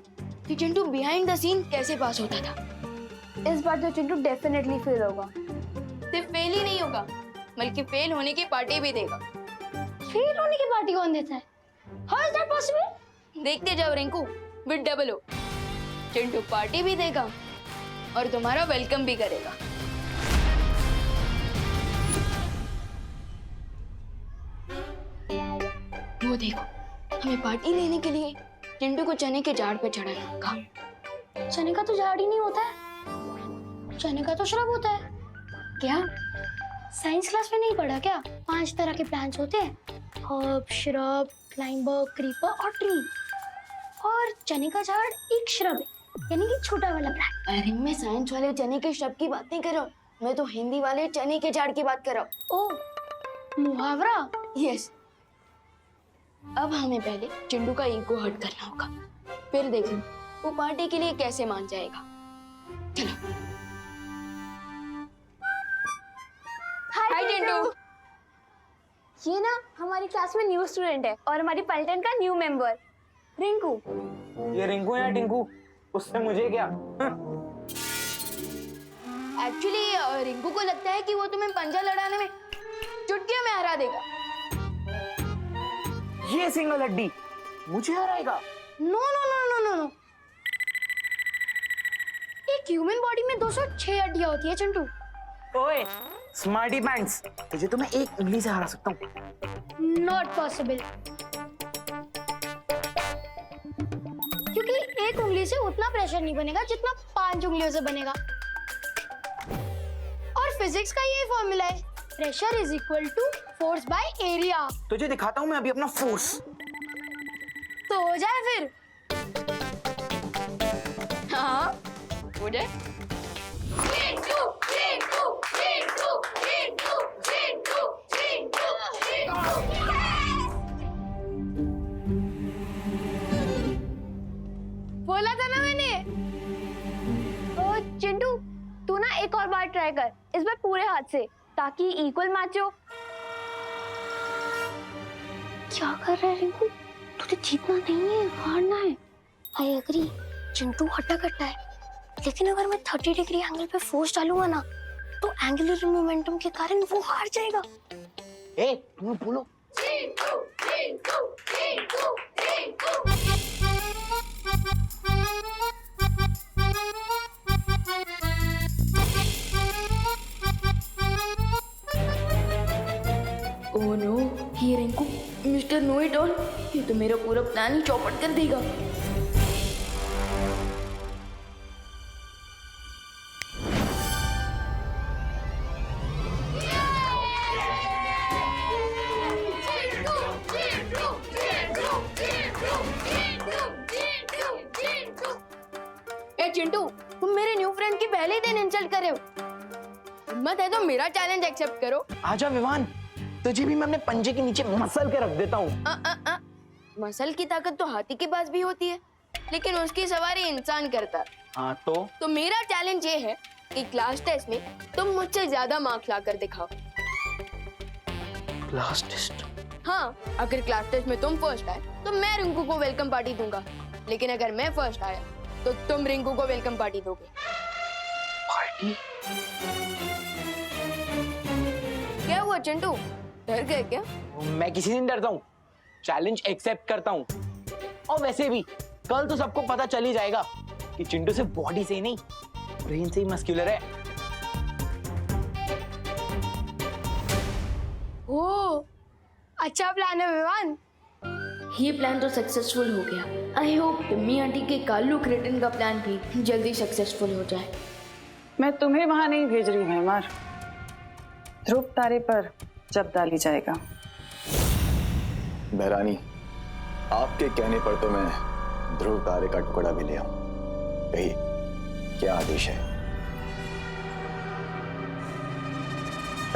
कि चिंटू बिहाइंड द सीन कैसे पास होता था। इस बार तो चिंटू डेफिनेटली फेल होगा। सिर्फ फेल ही नहीं होगा बल्कि फेल होने की पार्टी भी देगा। फेल होने की पार्टी कौन देता है? How is that possible? देखते जाओ Rinku, with double O. Chintu party भी देगा और तुम्हारा वेलकम भी करेगा। वो देखो, हमें पार्टी लेने के लिए चिंटू को चने के झाड़ पे चढ़ाना होगा। चने का तो झाड़ ही नहीं होता है, चने का तो श्रब होता है। क्या साइंस क्लास में नहीं पढ़ा क्या? 5 तरह के प्लांट्स होते हैं, हर्ब, श्रब, क्लाइंबर, क्रीपर और ट्री। और चने का झाड़ एक श्रब है, यानी कि छोटा वाला प्लांट। अरे मैं साइंस वाले चने के श्रब की बात नहीं कर रहा हूँ, मैं तो हिंदी वाले चने के झाड़ की बात कर रहा हूँ। ओ, मुहावरा। यस। अब हमें पहले चिंटू का ईगो हर्ट करना होगा, फिर देखें वो पार्टी के लिए कैसे मान जाएगा। चलो। हाय चिंटू। ये ना हमारी क्लास में न्यू स्टूडेंट है और हमारी पलटन का न्यू मेंबर रिंकू। ये रिंकू या टिंकू, उससे मुझे क्या? एक्चुअली रिंकू को लगता है कि वो तुम्हें पंजा लड़ाने में चुटकियों में हरा देगा। ये सिंगल हड्डी मुझे हराएगा? No no no no no no. एक ह्यूमन बॉडी में 206 हड्डियां होती है चिंटू। ओए स्मार्टी पैंट्स, तुझे तो मैं एक उंगली से हरा सकता हूँ। नॉट पॉसिबल, क्योंकि एक उंगली से उतना प्रेशर नहीं बनेगा जितना 5 उंगलियों से बनेगा। और फिजिक्स का ये फॉर्मूला है, pressure is equal to force by area. तुझे दिखाता हूँ मैं अभी अपना फोर्स। तो हो जाए फिर। हाँ हो जाए। बोला था ना मैंने। ओ चिंटू, तू ना एक और बार ट्राई कर, इस बार पूरे हाथ से, ताकि इक्वल मैच हो। क्या कर रहा है रिंकू? तुझे जीतना नहीं है, हारना है। आई एग्री, चिंटू हट्टा कट्टा है, लेकिन अगर मैं 30 डिग्री एंगल पे फोर्स डालूंगा ना, तो एंगुलर मोमेंटम के कारण वो हार जाएगा। ए, तुम बोलो। चिंटू, चिंटू, चिंटू, चिंटू। ओह नो, ये Rinku mister know it all, ये तो मेरा पूरा प्लान ही चौपट कर देगा। ए चिंटू, तुम मेरे न्यू फ्रेंड की पहले ही दिन इंसल्ट कर रहे हो। हिम्मत है तो मेरा चैलेंज एक्सेप्ट करो। आजा विवान, तुझे भी मैं अपने पंजे के नीचे मसल के रख देता हूँ। मसल की ताकत तो हाथी के पास भी होती है, लेकिन उसकी सवारी इंसान करता है। हाँ तो मेरा चैलेंज ये है कि क्लास टेस्ट में तुम मुझसे ज्यादा मार्क्स लाकर दिखाओ। Class test? हाँ, अगर क्लास टेस्ट में तुम फर्स्ट आए तो मैं रिंकू को वेलकम पार्टी दूंगा, लेकिन अगर मैं फर्स्ट आया तो तुम रिंकू को वेलकम पार्टी दोगे। पार्टी? क्या हुआ चिंटू, डर गए क्या? मैं किसी से नहीं डरता हूँ, चैलेंज एक्सेप्ट करता हूँ। और वैसे भी कल तो सबको पता चल ही जाएगा कि चिंटू सिर्फ बॉडी से ही नहीं, ब्रेन से ही मस्कुलर है। ओह, अच्छा प्लान है विवान। ये प्लान तो सक्सेसफुल हो गया। आई होप टिम्मी आंटी के कालू क्रेटन का प्लान भी जल्दी सक्सेसफुल हो जाए। मैं तुम्हें वहां नहीं भेज रही भैमार, ध्रुव तारे पर जब डाली जाएगा। बहरानी, आपके कहने पर तो मैं ध्रुव तारे का टुकड़ा भी ले आऊं। कहिए, क्या आदेश है?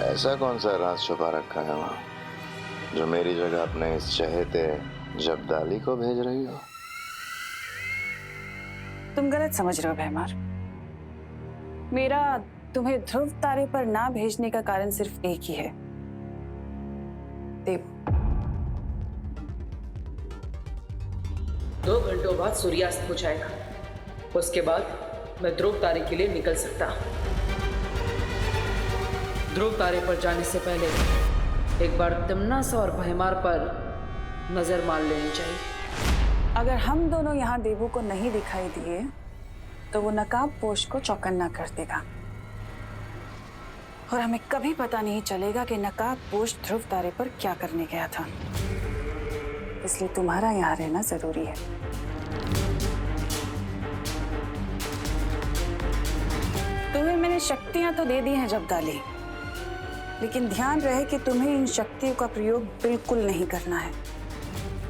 ऐसा कौन सा राज छुपा रखा है वहां, जो मेरी जगह अपने इस चहेते जब्दाली को भेज रही हो? तुम गलत समझ रहे हो भैमार। मेरा तुम्हें ध्रुव तारे पर ना भेजने का कारण सिर्फ एक ही है, देव। 2 घंटों बाद सूर्यास्त हो जाएगा, उसके बाद मैं ध्रुव तारे के लिए निकल सकता। ध्रुव तारे पर जाने से पहले एक बार तिम्नासा और भैमार पर नजर मार लेनी चाहिए। अगर हम दोनों यहाँ देवू को नहीं दिखाई दिए तो वो नकाब पोश को चौकन्ना कर देगा, और हमें कभी पता नहीं चलेगा कि नकाब पोश ध्रुव तारे पर क्या करने गया था। इसलिए तुम्हारा यहाँ रहना जरूरी है। मैंने शक्तियां तो दे दी हैं जब्दाली, लेकिन ध्यान रहे कि तुम्हें इन शक्तियों का प्रयोग बिल्कुल नहीं करना है।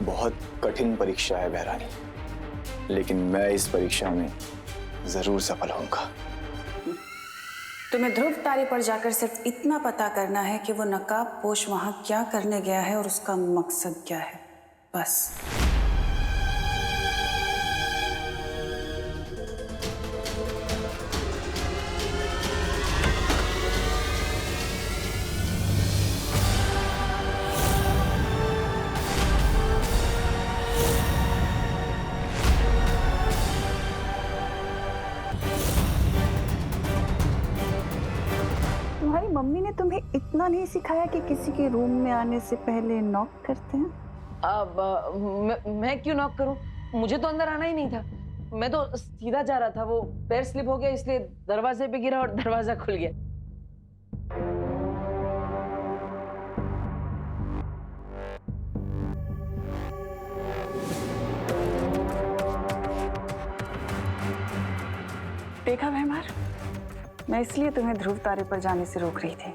बहुत कठिन परीक्षा है बहरानी, लेकिन मैं इस परीक्षा में जरूर सफल होऊंगा। तुम्हें ध्रुव तारे पर जाकर सिर्फ इतना पता करना है कि वो नकाबपोश वहां क्या करने गया है और उसका मकसद क्या है, बस। तुम्हारी मम्मी ने तुम्हें इतना नहीं सिखाया कि किसी के रूम में आने से पहले नॉक करते हैं? अब मैं क्यों नॉक करूं? मुझे तो अंदर आना ही नहीं था। मैं तो सीधा जा रहा था, वो पैर स्लिप हो गया इसलिए दरवाजे पे गिरा और दरवाजा खुल गया। देखा भैमार, मैं इसलिए तुम्हें ध्रुव तारे पर जाने से रोक रही थी।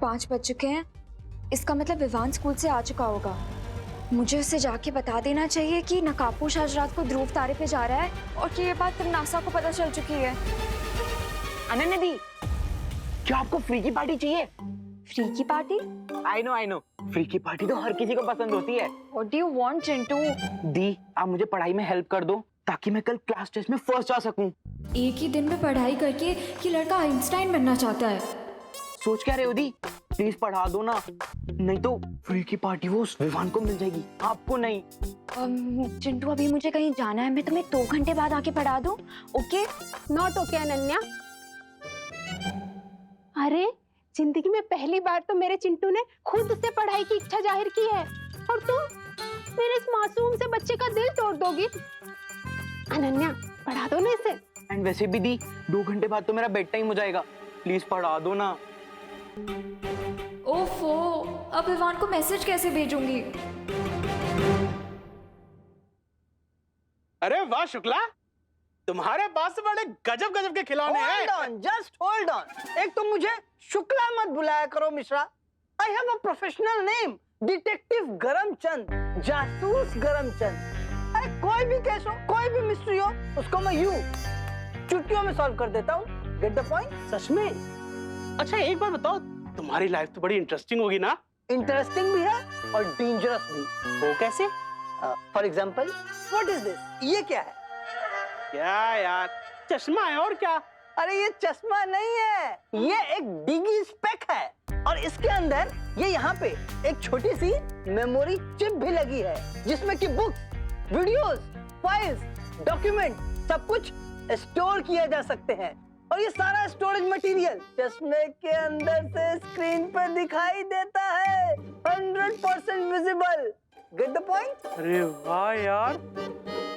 5 बज चुके हैं, इसका मतलब विवान स्कूल से आ चुका होगा। मुझे उसे जाके बता देना चाहिए कि नकाबपोश आज रात को ध्रुव तारे पे जा रहा है और कि ये बात तिम्नासा को पता चल चुकी है। अनन्या दी, क्या आपको फ्री की पार्टी चाहिए? फ्री की पार्टी? आई नो, फ्री की पार्टी तो हर किसी को पसंद होती है। What do you want, Chintu? दी, आप मुझे पढ़ाई में हेल्प कर दो ताकि मैं कल क्लास टेस्ट में फर्स्ट आ सकूं। एक ही दिन में पढ़ाई करके ये लड़का आइंस्टाइन बनना चाहता है। सोच क्या रहे हो दी? प्लीज पढ़ा दो ना, नहीं तो फ्री की पार्टी वो उस विवान को मिल जाएगी, आपको नहीं। चिंटू, अभी मुझे कहीं जाना है, मैं तुम्हें 2 घंटे बाद आके पढ़ा दूं, ओके? Not okay Ananya. अरे जिंदगी में पहली बार तो मेरे चिंटू ने खुद से पढ़ाई की इच्छा जाहिर की है और तुम मेरे इस मासूम से बच्चे का दिल तोड़ दोगी। अनन्या, पढ़ा दो ना इसे। एंड वैसे भी दी, 2 घंटे बाद तो मेरा बेड टाइम हो जाएगा, प्लीज पढ़ा दो ना। ओफो, अब विवान को मैसेज कैसे भेजूंगी? अरे वाह शुक्ला, तुम्हारे पास तो बड़े गजब गजब के खिलौने हैं। Hold on, just hold on. एक तो मुझे शुक्ला मत बुलाया करो Mishra. I have a professional name, detective Garamchand, जासूस गरमचंद। अरे कोई भी केस हो, कोई भी मिस्ट्री हो, उसको मैं यूं चुटकियों में सॉल्व कर देता हूँ। Get the point? सच में? अच्छा एक बात बताओ, तुम्हारी लाइफ तो बड़ी इंटरेस्टिंग होगी ना? इंटरेस्टिंग भी है और डेंजरस भी। वो कैसे? For example, what is this? ये क्या है? क्या यार, चश्मा है और क्या? अरे ये चश्मा नहीं है, ये एक डिगी स्पेक है और इसके अंदर ये यहाँ पे एक छोटी सी मेमोरी चिप भी लगी है जिसमें कि बुक्स, वीडियोस, फाइल्स, डॉक्यूमेंट सब कुछ स्टोर किया जा सकते हैं और ये सारा स्टोरेज मटेरियल चश्मे के अंदर से स्क्रीन पर दिखाई देता है, 100% विजिबल। Get the point? अरे वाह यार,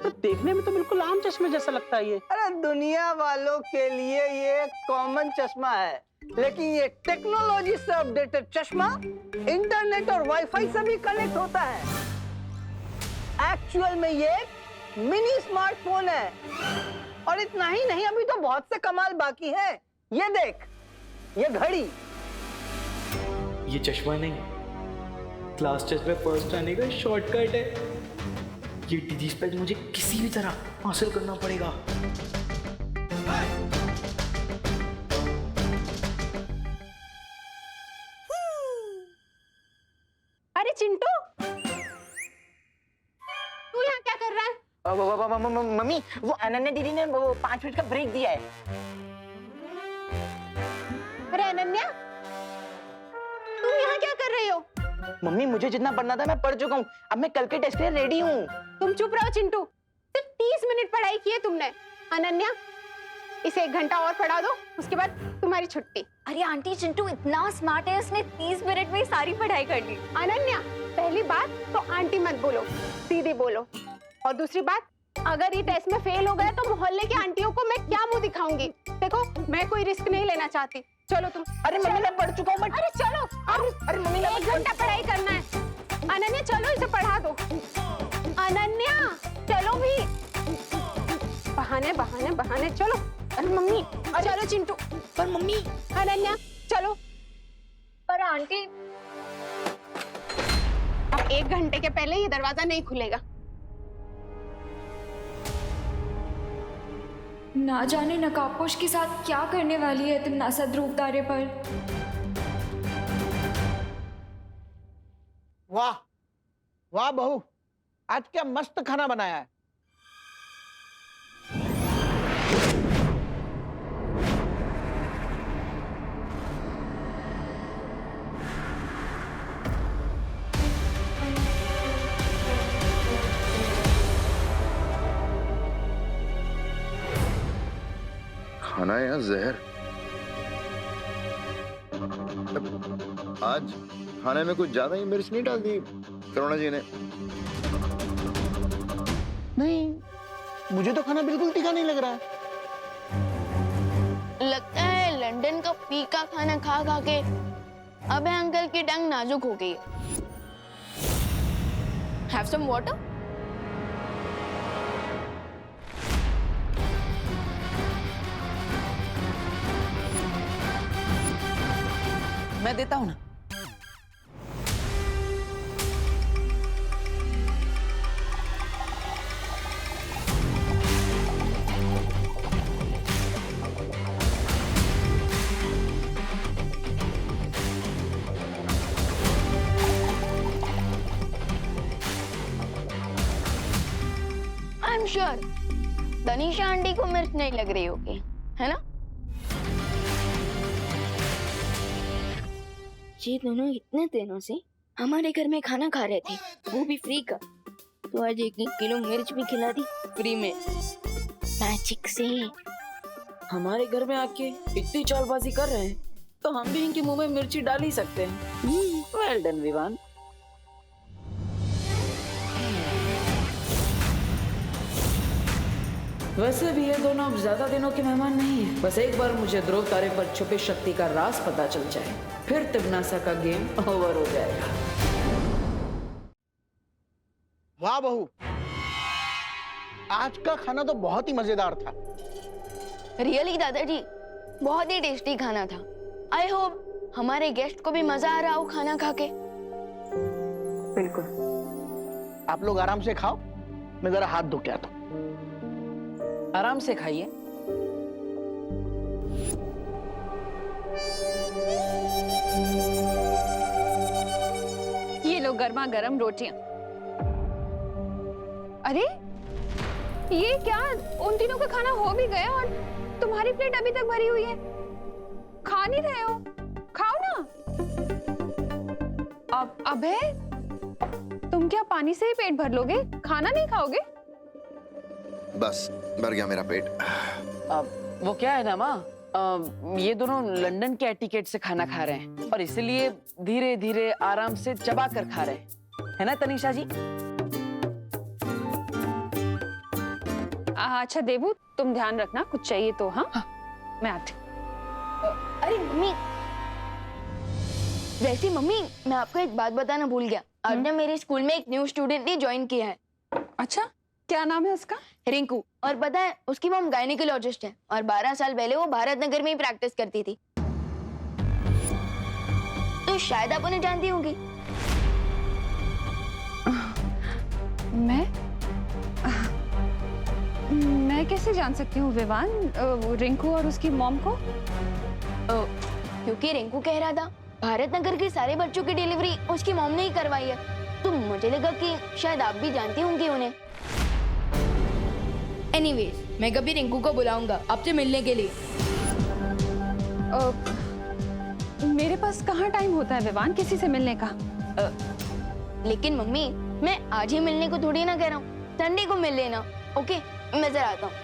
तो देखने में तो बिल्कुल आम चश्मे जैसा लगता है ये। अरे दुनिया वालों के लिए ये कॉमन चश्मा है, लेकिन ये टेक्नोलॉजी से अपडेटेड चश्मा इंटरनेट और वाईफाई से भी कनेक्ट होता है। एक्चुअल में ये मिनी स्मार्टफोन है और इतना ही नहीं, अभी तो बहुत से कमाल बाकी हैं। ये देख, ये घड़ी। ये चश्मा नहीं, क्लास टेस्ट में फर्स्ट आने का शॉर्टकट है। ये डिगी स्पेक मुझे किसी भी तरह हासिल करना पड़ेगा। अरे चिंटू, तू यहाँ क्या कर रहा है? मम्मी, वो अनन्या दीदी ने वो 5 मिनट का ब्रेक दिया है। अरे अनन्या, तुम यहाँ क्या कर रही हो? मम्मी, मुझे जितना पढ़ना था मैं पढ़ चुका हूँ, अब मैं कल के टेस्ट के लिए रेडी हूँ। तुम चुप रहो चिंटू, सिर्फ 30 मिनट पढ़ाई की है तुमने। अनन्या, इसे 1 घंटा और पढ़ा दो, उसके बाद तुम्हारी छुट्टी। अरे आंटी, चिंटू इतना स्मार्ट है, उसने 30 मिनट में ही सारी पढ़ाई कर ली। अनन्या, पहली बात तो आंटी मत बोलो, दीदी बोलो। और दूसरी बात, अगर ये टेस्ट में फेल हो गया तो मोहल्ले की आंटियों को मैं क्या मुंह दिखाऊंगी? देखो, मैं कोई रिस्क नहीं लेना चाहती। चलो तुम। अरे मम्मी, मैं पढ़ चुका हूँ। अरे चलो, अरे मम्मी, 1 घंटा पढ़ाई करना है। अनन्या चलो, इसे पढ़ा दो। अनन्या चलो भी। बहाने बहाने बहाने, चलो अरे मम्मी, चलो चिंटू। पर मम्मी। अनन्या चलो। पर आंटी, अब 1 घंटे के पहले ये दरवाजा नहीं खुलेगा। ना जाने नकाबपोश के साथ क्या करने वाली है तिम्नासा ध्रुव तारे पर। वाह वाह बहू, आज क्या मस्त खाना बनाया है। खाना है या जहर? आज खाने में कुछ ज्यादा ही मिर्च नहीं डाल दी करुणा जी ने? नहीं, मुझे तो खाना बिल्कुल तीखा नहीं लग रहा है। लगता है लंदन का फीका खाना खा खा के अबे अंकल की टंग नाजुक हो गई है। Have some water? मैं देता हूं ना। I am sure Tanisha aunty को मिर्च नहीं लग रही होगी, है ना? ये दोनों इतने दिनों से हमारे घर में खाना खा रहे थे, वो भी फ्री का। तो आज 1-1 किलो मिर्च भी खिला दी फ्री में, मैजिक से। हमारे घर में आके इतनी चालबाजी कर रहे हैं तो हम भी इनके मुंह में मिर्ची डाल ही सकते हैं। Well done Vivaan. वैसे भी ये दोनों अब ज्यादा दिनों के मेहमान नहीं है। बस एक बार मुझे ध्रुव तारे पर छुपी शक्ति का राज पता चल जाए, फिर तिम्नासा का गेम ओवर हो जाएगा। वाह बहू, आज का खाना तो बहुत ही मजेदार था। रियली दादाजी, बहुत ही टेस्टी खाना था। आई होप हमारे गेस्ट को भी मजा आ रहा हो खाना खा के। बिल्कुल। आप लोग आराम से खाओ, मैं जरा हाथ धो के आता हूं। आराम से खाइए। ये लो गर्मा गर्म रोटियां। अरे ये क्या, उन तीनों का खाना हो भी गया और तुम्हारी प्लेट अभी तक भरी हुई है। खा नहीं रहे हो? खाओ ना। अब अबे तुम क्या पानी से ही पेट भर लोगे, खाना नहीं खाओगे? बस भर गया मेरा पेट। वो क्या है ना माँ, ये दोनों लंदन के एटिकेट से खाना खा रहे हैं और इसलिए धीरे धीरे आराम से चबा कर खा रहे हैं, है ना तनीषा जी? अच्छा देवू, तुम ध्यान रखना, कुछ चाहिए तो। हाँ, मैं आती। अरे मम्मी, वैसे मम्मी मैं आपको एक बात बताना भूल गया। आज ना मेरे स्कूल में एक न्यू स्टूडेंट ने ज्वाइन किया है। अच्छा, क्या नाम है उसका? रिंकू। और पता है उसकी मॉम गायनेकोलॉजिस्ट है और 12 साल पहले वो भारत नगर में ही प्रैक्टिस करती थी। तो शायद आप उन्हें जानती होंगी। मैं कैसे जान सकती हूँ विवान, रिंकू और उसकी मॉम को? क्योंकि रिंकू कह रहा था भारत नगर के सारे बच्चों की डिलीवरी उसकी मॉम ने ही करवाई है, तो मुझे लगा कि शायद आप भी जानती होंगी उन्हें। एनीवेज, मैं कभी रिंकू को बुलाऊंगा आपसे मिलने के लिए। मेरे पास कहाँ टाइम होता है विवान किसी से मिलने का। लेकिन मम्मी, मैं आज ही मिलने को थोड़ी ना कह रहा हूँ, संडे को मिल लेना। ओके, मैं जरा आता हूँ।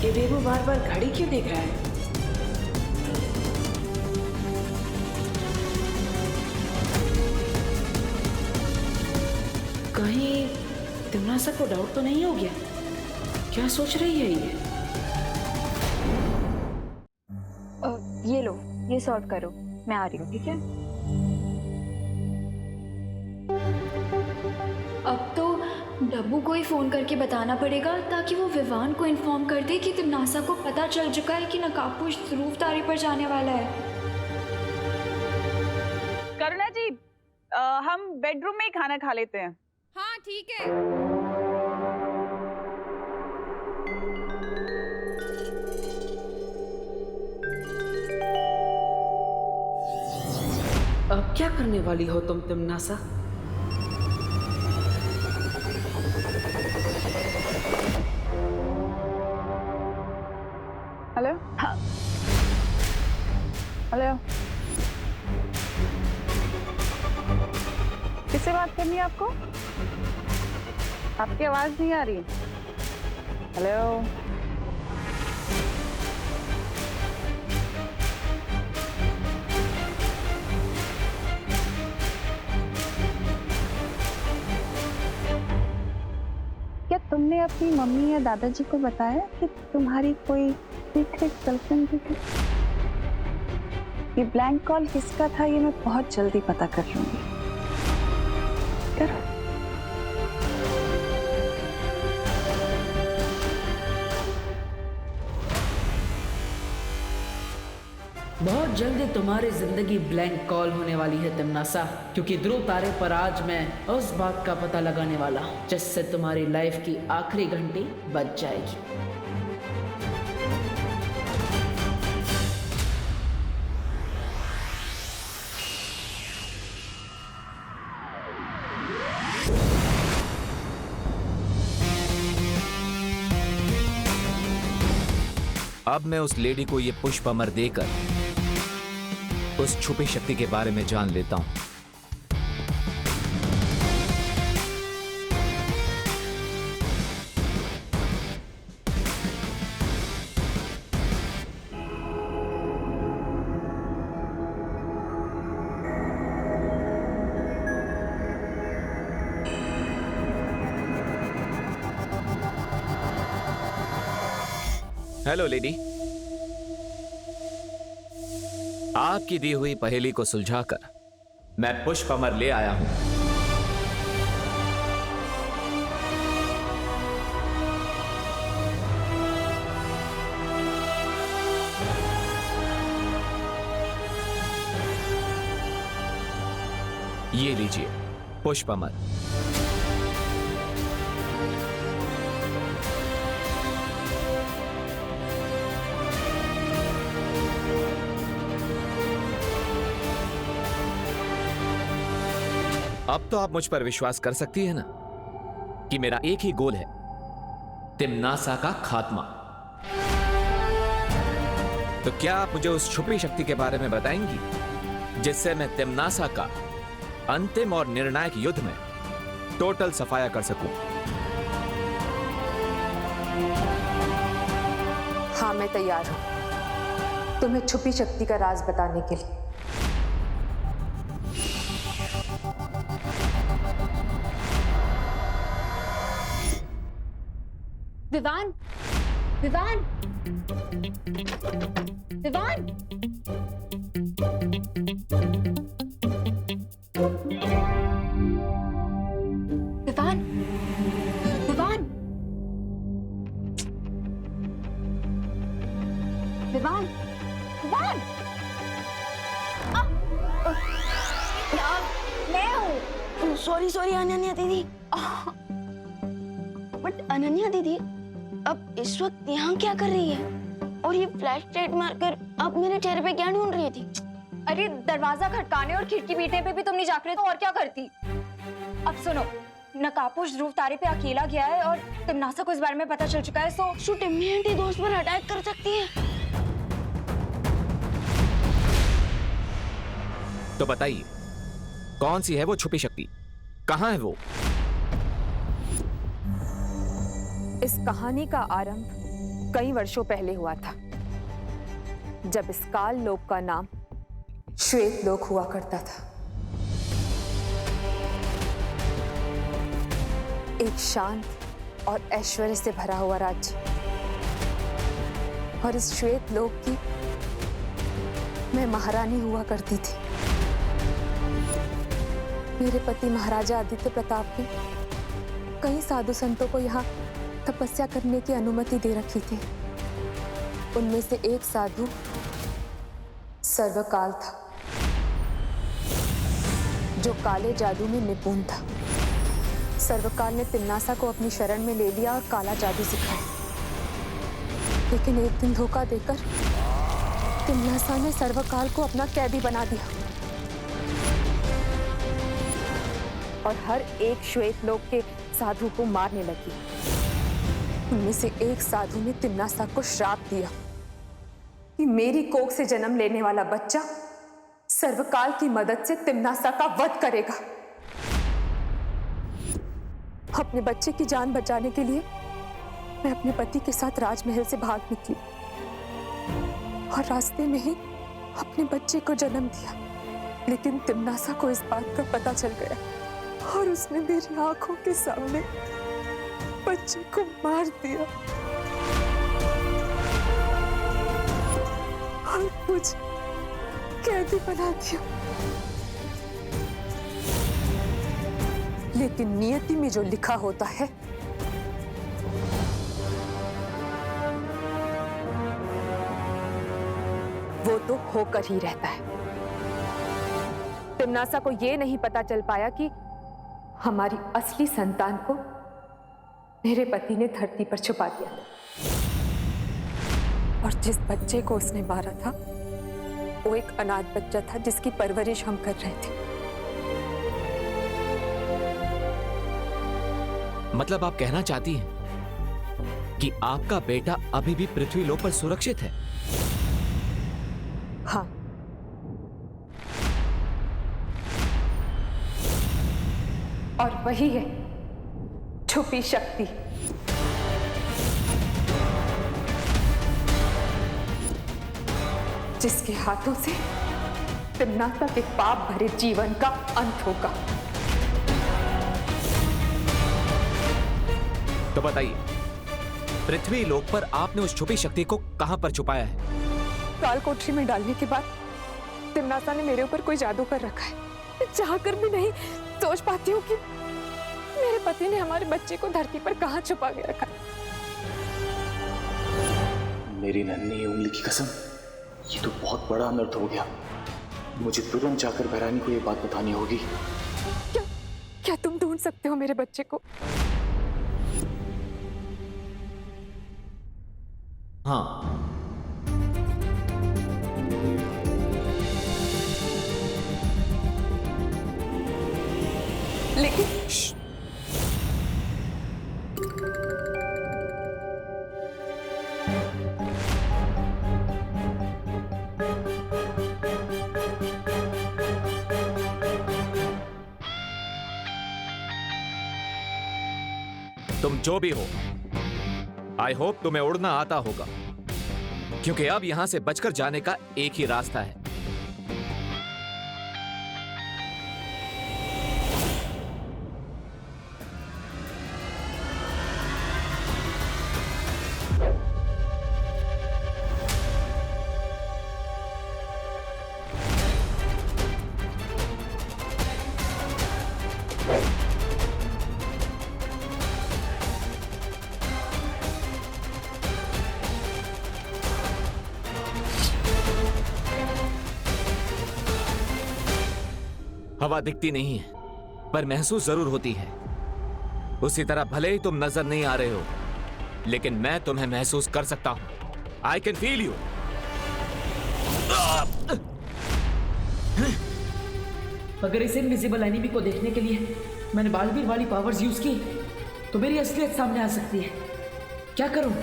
ये देवू बार बार घड़ी क्यों देख रहा है? कहीं तिम्नासा को डाउट तो नहीं हो गया? क्या सोच रही है ये? ये लो। ये सॉर्ट करो, मैं आ रही हूँ, ठीक है? अब तो डब्बू को ही फोन करके बताना पड़ेगा ताकि वो विवान को इन्फॉर्म कर दे कि तिमनासा को पता चल चुका है कि नकाबपोश ध्रुव तारे पर जाने वाला है। करुणा जी, हम बेडरूम में ही खाना खा लेते हैं। हाँ ठीक है। अब क्या करने वाली हो तुम तिमनासा? हेलो? हाँ। हेलो? किससे बात करनी है आपको? आपकी आवाज नहीं आ रही। हेलो? क्या तुमने अपनी मम्मी या दादाजी को बताया कि तुम्हारी कोई सीक्रेट गर्लफ्रेंड भी थी? ये ब्लैंक कॉल किसका था ये मैं बहुत जल्दी पता कर लूंगी। करो। बहुत जल्दी तुम्हारी जिंदगी ब्लैंक कॉल होने वाली है तिमनासा, क्योंकि ध्रुव तारे पर आज मैं उस बात का पता लगाने वाला हूँ जिससे तुम्हारी लाइफ की आखिरी घंटी बज जाएगी। अब मैं उस लेडी को ये पुष्प अमर देकर उस छुपी शक्ति के बारे में जान लेता हूं। हेलो लेडी, आपकी दी हुई पहेली को सुलझाकर मैं पुष्प अमर ले आया हूं। ये लीजिए पुष्प अमर। अब तो आप मुझ पर विश्वास कर सकती है ना कि मेरा एक ही गोल है, तिमनासा का खात्मा। तो क्या आप मुझे उस छुपी शक्ति के बारे में बताएंगी जिससे मैं तिमनासा का अंतिम और निर्णायक युद्ध में टोटल सफाया कर सकूं? हाँ, मैं तैयार हूं तुम्हें छुपी शक्ति का राज बताने के लिए। विवान, विवान, विवान, विवान, विवान, विवान, विवान, मैं हूँ। सॉरी सॉरी अनन्या दीदी। बट अनन्या दीदी अब इस वक्त यहाँ क्या कर रही है? और ये फ्लैश लाइट मारकर अब मेरे चेहरे पे क्या ढूंढ रही थी? अरे दरवाजा खटकाने और खिड़की पीटने पे भी तुम नहीं जाग रहे तो और क्या करती? अब सुनो, नकाबपोश ध्रुव तारे पे अकेला गया है और तिमनासा को इस बारे में पता चल चुका है, सो शू टिम्मी आंटी दोस्त पर अटैक कर सकती है। तो बताइए, कौन सी है वो छुपी शक्ति? कहां है वो? इस कहानी का आरंभ कई वर्षों पहले हुआ था, जब इस काल लोक का नाम श्वेत लोक हुआ करता था। एक शांत और ऐश्वर्य से भरा हुआ राज्य। और इस श्वेत लोक की मैं महारानी हुआ करती थी। मेरे पति महाराजा आदित्य प्रताप ने कई साधु संतों को यहाँ तपस्या करने की अनुमति दे रखी थी। उनमें से एक साधु सर्वकाल था, जो काले जादू में निपुण था। सर्वकाल ने तिम्नासा को अपनी शरण में ले लिया और काला जादू सिखाया। लेकिन एक दिन धोखा देकर तिम्नासा ने सर्वकाल को अपना कैदी बना दिया और हर एक श्वेत लोक के साधु को मारने लगी। उनमें से एक साधु ने तिम्नासा को श्राप दिया कि मेरी कोख से जन्म लेने वाला बच्चा सर्वकाल की मदद से तिम्नासा का वध करेगा। अपने बच्चे की जान बचाने के लिए मैं अपने पति के साथ राजमहल से भाग निकली और रास्ते में ही अपने बच्चे को जन्म दिया। लेकिन तिम्नासा को इस बात का पता चल गया और उसने मेरी आंखों के सामने बच्चे को मार दिया और मुझे कैदी बना दिया। लेकिन नियति में जो लिखा होता है वो तो होकर ही रहता है। तिम्नासा को ये नहीं पता चल पाया कि हमारी असली संतान को मेरे पति ने धरती पर छुपा दिया और जिस बच्चे को उसने मारा था वो एक अनाथ बच्चा था जिसकी परवरिश हम कर रहे थे। मतलब आप कहना चाहती हैं कि आपका बेटा अभी भी पृथ्वी लोक पर सुरक्षित है? हाँ, और वही है छुपी शक्ति। जिसके हाथों से तिम्नासा के पाप भरे जीवन का अंत होगा। तो बताइए, पृथ्वी लोक पर आपने उस छुपी शक्ति को कहां पर छुपाया है? काल कोठरी में डालने के बाद तिम्नासा ने मेरे ऊपर कोई जादू कर रखा है। मैं चाहकर भी नहीं सोच पाती हूँ कि मेरे पति ने हमारे बच्चे को धरती पर कहां छुपा के रखा। मेरी नन्ही उंगली की कसम, ये तो बहुत बड़ा अनर्थ हो गया। मुझे तुरंत जाकर भैरानी को ये बात बतानी होगी। क्या तुम ढूंढ सकते हो मेरे बच्चे को? हाँ, लेकिन तुम जो भी हो, आई होप तुम्हें उड़ना आता होगा, क्योंकि अब यहां से बचकर जाने का एक ही रास्ता है। हवा दिखती नहीं है, पर महसूस जरूर होती है। उसी तरह भले ही तुम नजर नहीं आ रहे हो, लेकिन मैं तुम्हें महसूस कर सकता हूं। I can feel you. अगर इस इनविजिबल एनिमी को देखने के लिए मैंने बालवीर वाली पावर्स यूज की तो मेरी असलियत सामने आ सकती है। क्या करूं?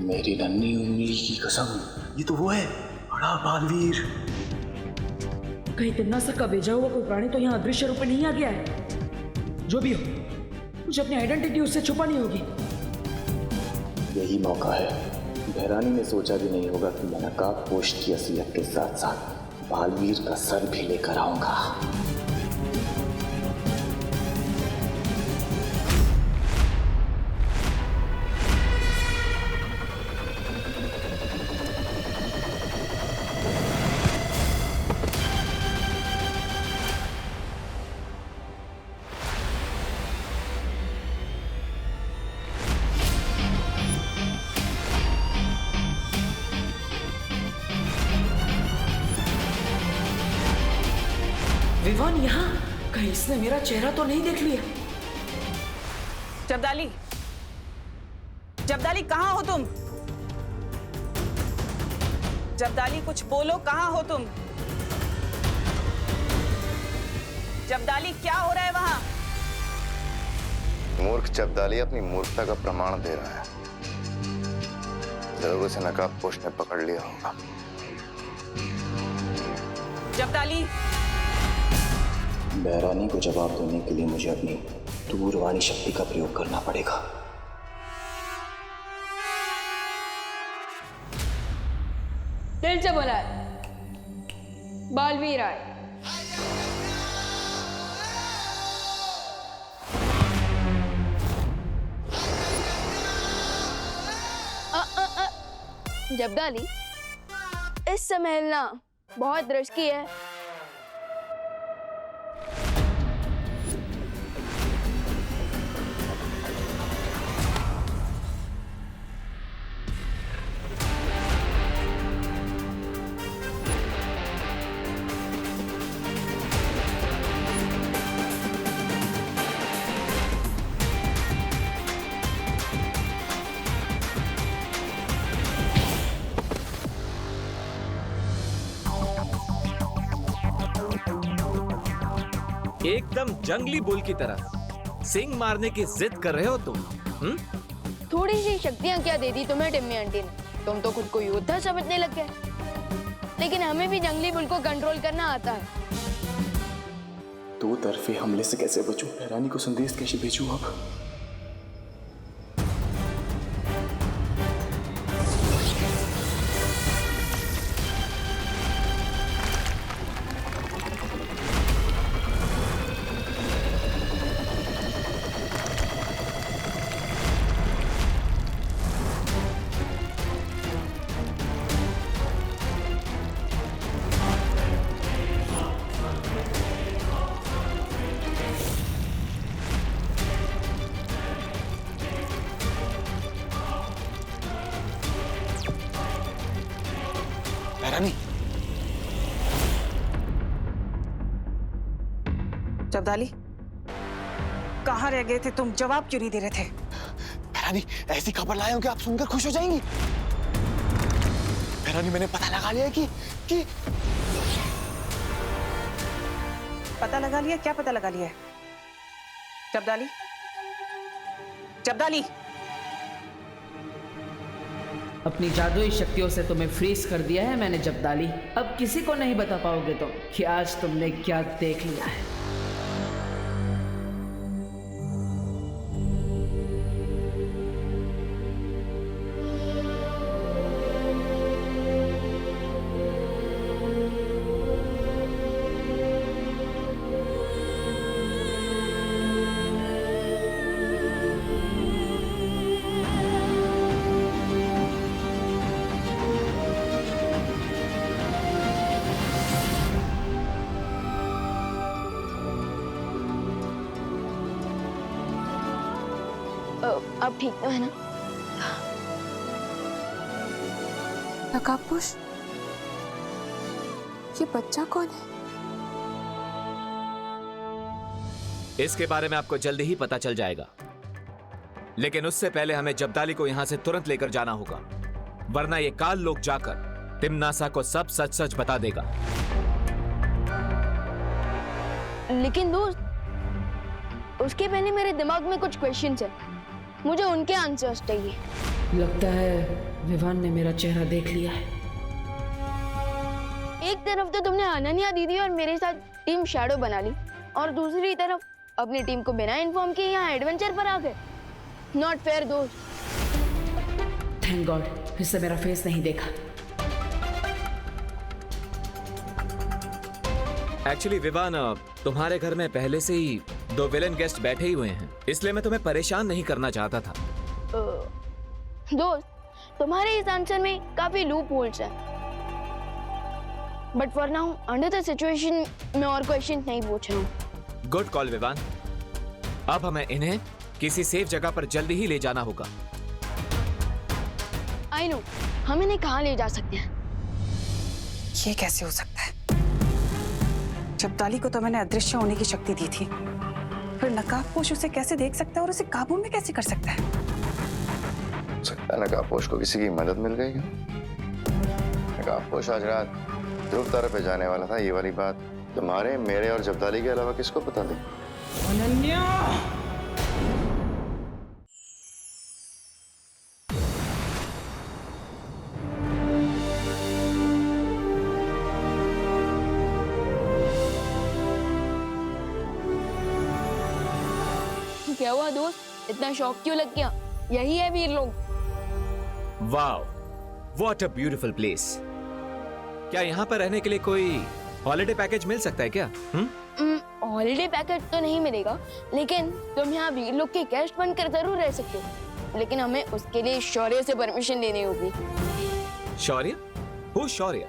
मेरी नन्ही उंगली की कसम, ये तो वो है, बड़ा बालवीर। कहीं तिम्नासा का भेजा हुआ कोई प्राणी तो यहाँ अदृश्य रूप में नहीं आ गया है? जो भी हो, मुझे अपनी आइडेंटिटी उससे छुपानी होगी। यही मौका है। बहरानी ने सोचा भी नहीं होगा कि मैं नकाबपोश की असलियत के साथ साथ बालवीर का सर भी लेकर आऊंगा। विवान यहाँ? कहीं इसने मेरा चेहरा तो नहीं देख लिया? जब्दाली, जब्दाली कहाँ हो तुम? जब्दाली कुछ बोलो, कहाँ हो तुम? जब्दाली क्या हो रहा है वहां? मूर्ख जब्दाली अपनी मूर्खता का प्रमाण दे रहा है। लोगों से नकाबपोश ने पकड़ लिया होगा। जब्दाली, बहरानी को जवाब देने के लिए मुझे अपनी दूरवाणी शक्ति का प्रयोग करना पड़ेगा। दिल से बोला है, बालवीर आए। जब्दाली, इस समय हिलना बहुत रिस्की है। एकदम जंगली बुल की तरह सिंग मारने की जिद कर रहे हो तुम? थोड़ी सी शक्तियां क्या दे दी तुम्हें टिम्मी आंटी ने? तुम तो खुद को योद्धा समझने लग गए। लेकिन हमें भी जंगली बुल को कंट्रोल करना आता है। दो तरफे हमले से कैसे बचूं? बहरानी को संदेश कैसे भेजूं अब? जब्दाली, कहाँ रह गए थे तुम? जवाब क्यों नहीं दे रहे थे? बहरानी, ऐसी खबर लाए हो कि आप सुनकर खुश हो जाएंगी। बहरानी, मैंने पता लगा लिया कि पता लगा लिया? क्या पता लगा लिया है? जब्दाली, जब्दाली, अपनी जादुई शक्तियों से तुम्हें फ्रीज कर दिया है मैंने जब्दाली। अब किसी को नहीं बता पाओगे तुम कि आज तुमने क्या देख लिया है। अब ठीक तो है ना? नकाबपोश, ये बच्चा कौन है? इसके बारे में आपको जल्दी ही पता चल जाएगा, लेकिन उससे पहले हमें जब्दाली को यहां से तुरंत लेकर जाना होगा, वरना ये काल लोग जाकर तिम्नासा को सब सच सच बता देगा। लेकिन दोस्त, उसके पहले मेरे दिमाग में कुछ क्वेश्चंस है, मुझे उनके आंसर्स चाहिए। लगता है विवान ने मेरा चेहरा देख लिया है। एक तरफ तो तुमने अनन्या दीदी और मेरे साथ टीम शैडो बना ली और दूसरी तरफ अपनी टीम को बिना इन्फॉर्म किए यहाँ एडवेंचर पर आ गए। नॉट फेयर दोस्त। थैंक गॉड इससे मेरा फेस नहीं देखा। एक्चुअली विवान, तुम्हारे घर में पहले से ही 2 विलन गेस्ट बैठे ही हुए हैं, इसलिए मैं तुम्हें परेशान नहीं करना चाहता था। दोस्त, तुम्हारे इस आंसर में काफी लूप होल्स हैं। But for now under the situation मैं और क्वेश्चन नहीं पूछ रहा हूँ। Good call Vivaan. अब हमें इन्हें किसी सेफ जगह पर जल्दी ही ले जाना होगा। आई नो, हम इन्हें कहाँ ले जा सकते हैं? ये कैसे हो सकता है? जब्दाली को तो मैंने अदृश्य होने की शक्ति दी थी, फिर नकाबपोश उसे कैसे देख सकता है और उसे काबू में कैसे कर सकता है? सकता है नकाबपोश को किसी की मदद मिल गई है। नकाबपोश आज रात ध्रुव तारे पे जाने वाला था। ये वाली बात तुम्हारे, मेरे और जब्दाली के अलावा किसको पता थी? अनन्या! क्या हुआ दोस्त, इतना शौक क्यों लग गया? यही है वीर लोग। Wow, what a beautiful place. क्या यहाँ पर रहने के लिए कोई हॉलिडे पैकेज मिल सकता है क्या? हॉलिडे पैकेज तो नहीं मिलेगा, लेकिन तुम यहाँ वीर लोग के गेस्ट बनकर जरूर रह सकते हो, लेकिन हमें उसके लिए शौर्य से परमिशन लेनी होगी। शौर्य? Who Shaurya?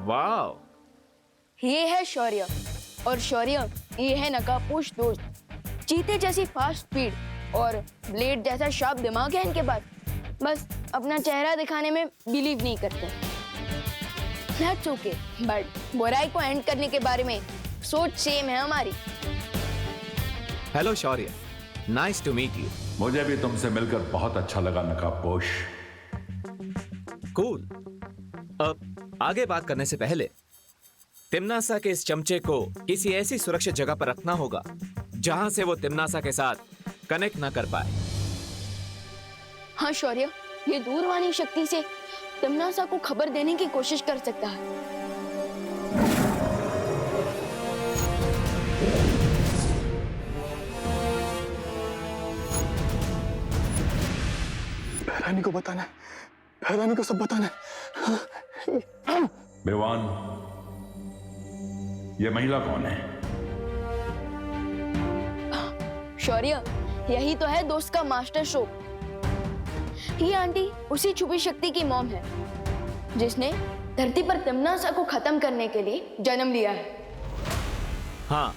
वाओ, ये है शौर्य, और शौर्य ये है नकाबपोश दोस्त। चीते जैसी फास्ट स्पीड और ब्लेड जैसा शार्प दिमाग है इनके पास, बस अपना चेहरा दिखाने में बिलीव नहीं करते। That's okay, बट बुराई को एंड करने के बारे में सोच सेम है हमारी। Hello Shaurya, nice to meet you. मुझे भी तुमसे मिलकर बहुत अच्छा लगा नकाबपोश। कूल। अब आगे बात करने से पहले तिम्नासा के इस चमचे को किसी ऐसी सुरक्षित जगह पर रखना होगा जहां से वो तिम्नासा के साथ कनेक्ट ना कर पाए। हाँ शौर्य, ये दूरवाणी शक्ति से तिम्नासा को खबर देने की कोशिश कर सकता है। बहरानी को बताना, बहरानी को सब बताना। बेवान, ये महिला कौन है? शौर्य, यही तो है दोस्त का मास्टर स्ट्रोक। ये आंटी उसी छुपी शक्ति की मॉम है जिसने धरती पर तिम्नासा को खत्म करने के लिए जन्म लिया है। हाँ,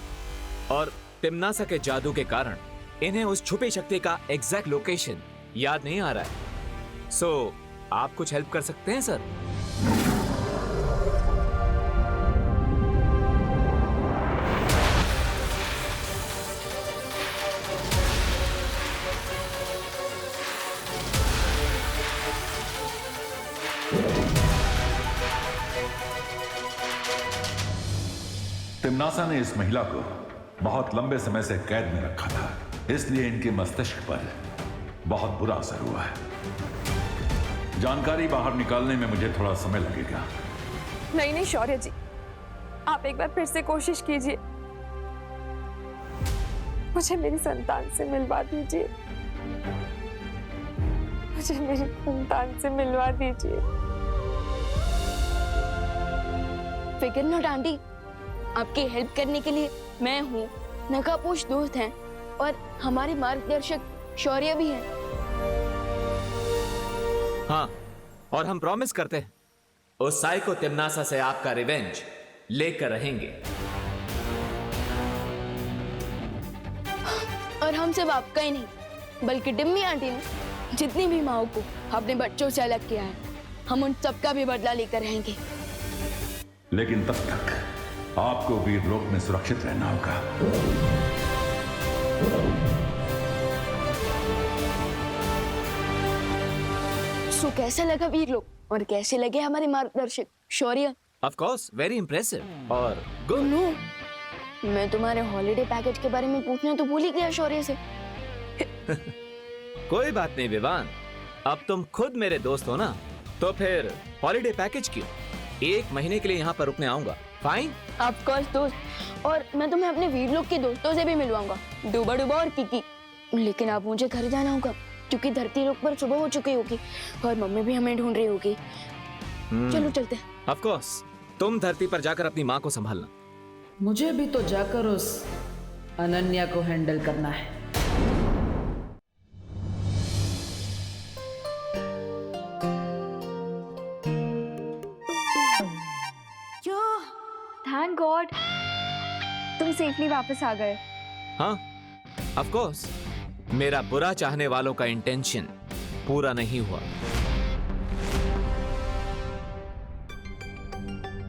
और तिम्नासा के जादू के कारण इन्हें उस छुपी शक्ति का एग्जैक्ट लोकेशन याद नहीं आ रहा है। सो आप कुछ हेल्प कर सकते हैं सर? तिम्नासा ने इस महिला को बहुत लंबे समय से कैद में रखा था, इसलिए इनके मस्तिष्क पर बहुत बुरा असर हुआ है। जानकारी बाहर निकालने में मुझे थोड़ा समय लगेगा। नहीं नहीं शौर्य जी, आप एक बार फिर से कोशिश कीजिए। मुझे मेरी संतान से मिलवा दीजिए, मुझे मेरी संतान से मिलवा दीजिए। फिक्र नॉट आंटी, आपकी हेल्प करने के लिए मैं हूँ, नकाबपोश दोस्त हैं और हमारे मार्गदर्शक शौर्य भी हैं। हाँ, और हम प्रॉमिस करते हैं उस साइको तिम्नासा से आपका रिवेंज लेकर रहेंगे। और हम सिर्फ आपका ही नहीं, बल्कि डिम्मी आंटी ने जितनी भी माओ को अपने बच्चों से अलग किया है, हम उन सबका भी बदला लेकर रहेंगे। लेकिन तब तक आपको वीरलोक में सुरक्षित रहना होगा। सो कैसा लगा वीरलोक और कैसे लगे हमारे मार्गदर्शक शौर्य? ऑफ कोर्स वेरी इंप्रेसिव और गुड। नो, मैं तुम्हारे हॉलिडे पैकेज के बारे में पूछना तो भूल ही गया शौर्य से। कोई बात नहीं विवान, अब तुम खुद मेरे दोस्त हो ना, तो फिर हॉलिडे पैकेज क्यों? 1 महीने के लिए यहाँ पर रुकने आऊंगा। फाइन? ऑफ कोर्स दोस्त, और मैं तुम्हें अपने वीरलोक के दोस्तों से भी मिलवाऊंगा, डूबा डूबा और किकी। लेकिन अब मुझे घर जाना होगा क्योंकि धरती लोक पर सुबह हो चुकी होगी और मम्मी भी हमें ढूंढ रही होगी। चलो चलते हैं। ऑफ कोर्स, तुम धरती पर जाकर अपनी माँ को संभालना। मुझे भी तो जाकर उस अनन्या को हैंडल करना है। थैंक गॉड तुम सेफली वापस आ गए। हाँ, ऑफ कोर्स, मेरा बुरा चाहने वालों का इंटेंशन पूरा नहीं हुआ।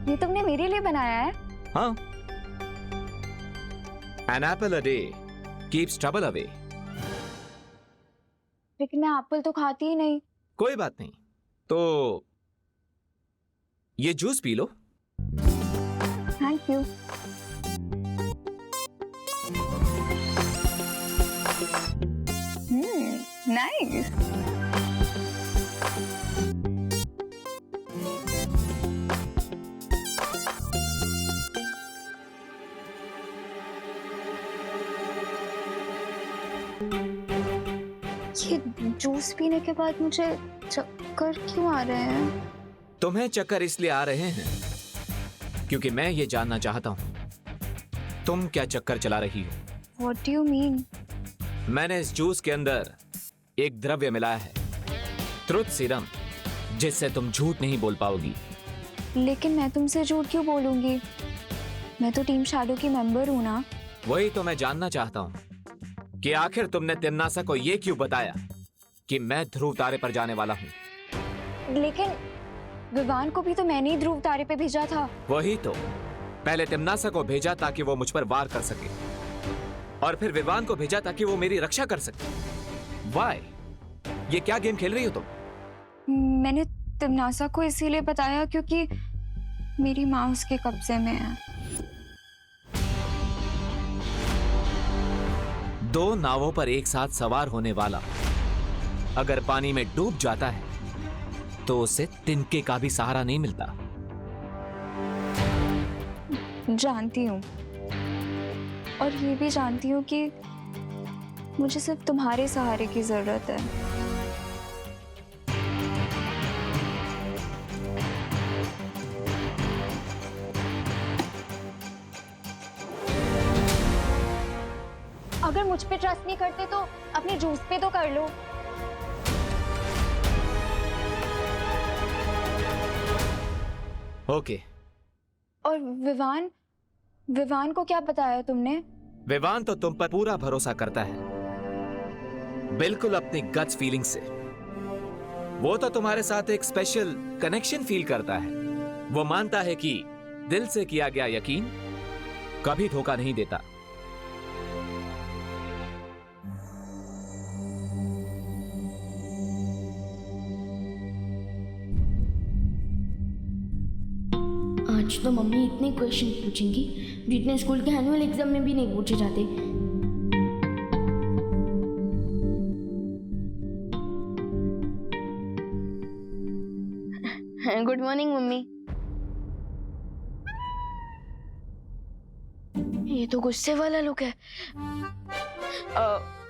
ये तुमने मेरे लिए बनाया है? हाँ, An apple a day keeps trouble away. लेकिन मैं एप्पल तो खाती ही नहीं। कोई बात नहीं, तो ये juice P low. Thank you. Nice. ये जूस पीने के बाद मुझे चक्कर क्यों आ रहे हैं? तुम्हें चक्कर इसलिए आ रहे हैं क्योंकि मैं ये जानना चाहता हूं तुम क्या चक्कर चला रही हो। What do you mean? मैंने इस जूस के अंदर एक द्रव्य मिलाया है, ट्रुथ सीरम, जिससे तुम झूठ नहीं बोल पाओगी। लेकिन मैं तुमसे झूठ क्यों बोलूंगी? मैं तो टीम शैडो की मेंबर हूं ना। वही तो मैं जानना चाहता हूं कि आखिर तुमने तिम्नासा को ये क्यों बताया कि मैं ध्रुव तारे पर जाने वाला हूं। लेकिन विवान को भी तो मैंने ही ध्रुव तारे पे भेजा था। वही तो, पहले तिम्नासा को भेजा ताकि वो मुझ पर वार कर सके, और फिर विवान को भेजा ताकि वो मेरी रक्षा कर सके। वाई? ये क्या गेम खेल रही हो तुम? मैंने तिम्नासा को इसीलिए बताया क्योंकि मेरी माँ उसके कब्जे में है। 2 नावों पर एक साथ सवार होने वाला अगर पानी में डूब जाता है तो उसे तिनके का भी सहारा नहीं मिलता। जानती हूँ, और ये भी जानती हूँ कि मुझे सिर्फ तुम्हारे सहारे की जरूरत है। अगर मुझ पे ट्रस्ट नहीं करते तो अपने जूस पे तो कर लो। ओके। और विवान को क्या बताया तुमने? विवान तो तुम पर पूरा भरोसा करता है, बिल्कुल अपनी गट्स फीलिंग से। वो तो तुम्हारे साथ एक स्पेशल कनेक्शन फील करता है। वो मानता है कि दिल से किया गया यकीन कभी धोखा नहीं देता। आज तो मम्मी इतने क्वेश्चन पूछेंगी जितने स्कूल के एनुअल एग्जाम में भी नहीं पूछे जाते। Good morning mummy. ये तो गुस्से वाला लुक है।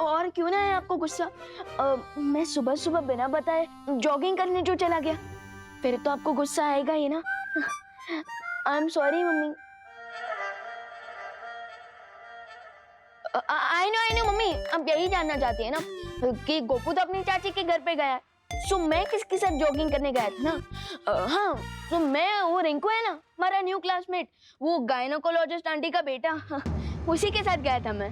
और क्यों ना है आपको गुस्सा? मैं सुबह सुबह बिना बताए जॉगिंग करने जो चला गया, फिर तो आपको गुस्सा आएगा ही ना। I am sorry mummy. I know mummy, अब यही जानना चाहती है ना कि गोपू तो अपनी चाची के घर पे गया है, सो मैं किसके साथ जॉगिंग करने गया था ना। हाँ, तो मैं, वो रिंकू है ना हमारा न्यू क्लासमेट, वो गायनोकोलॉजिस्ट आंटी का बेटा, उसी के साथ गया था मैं।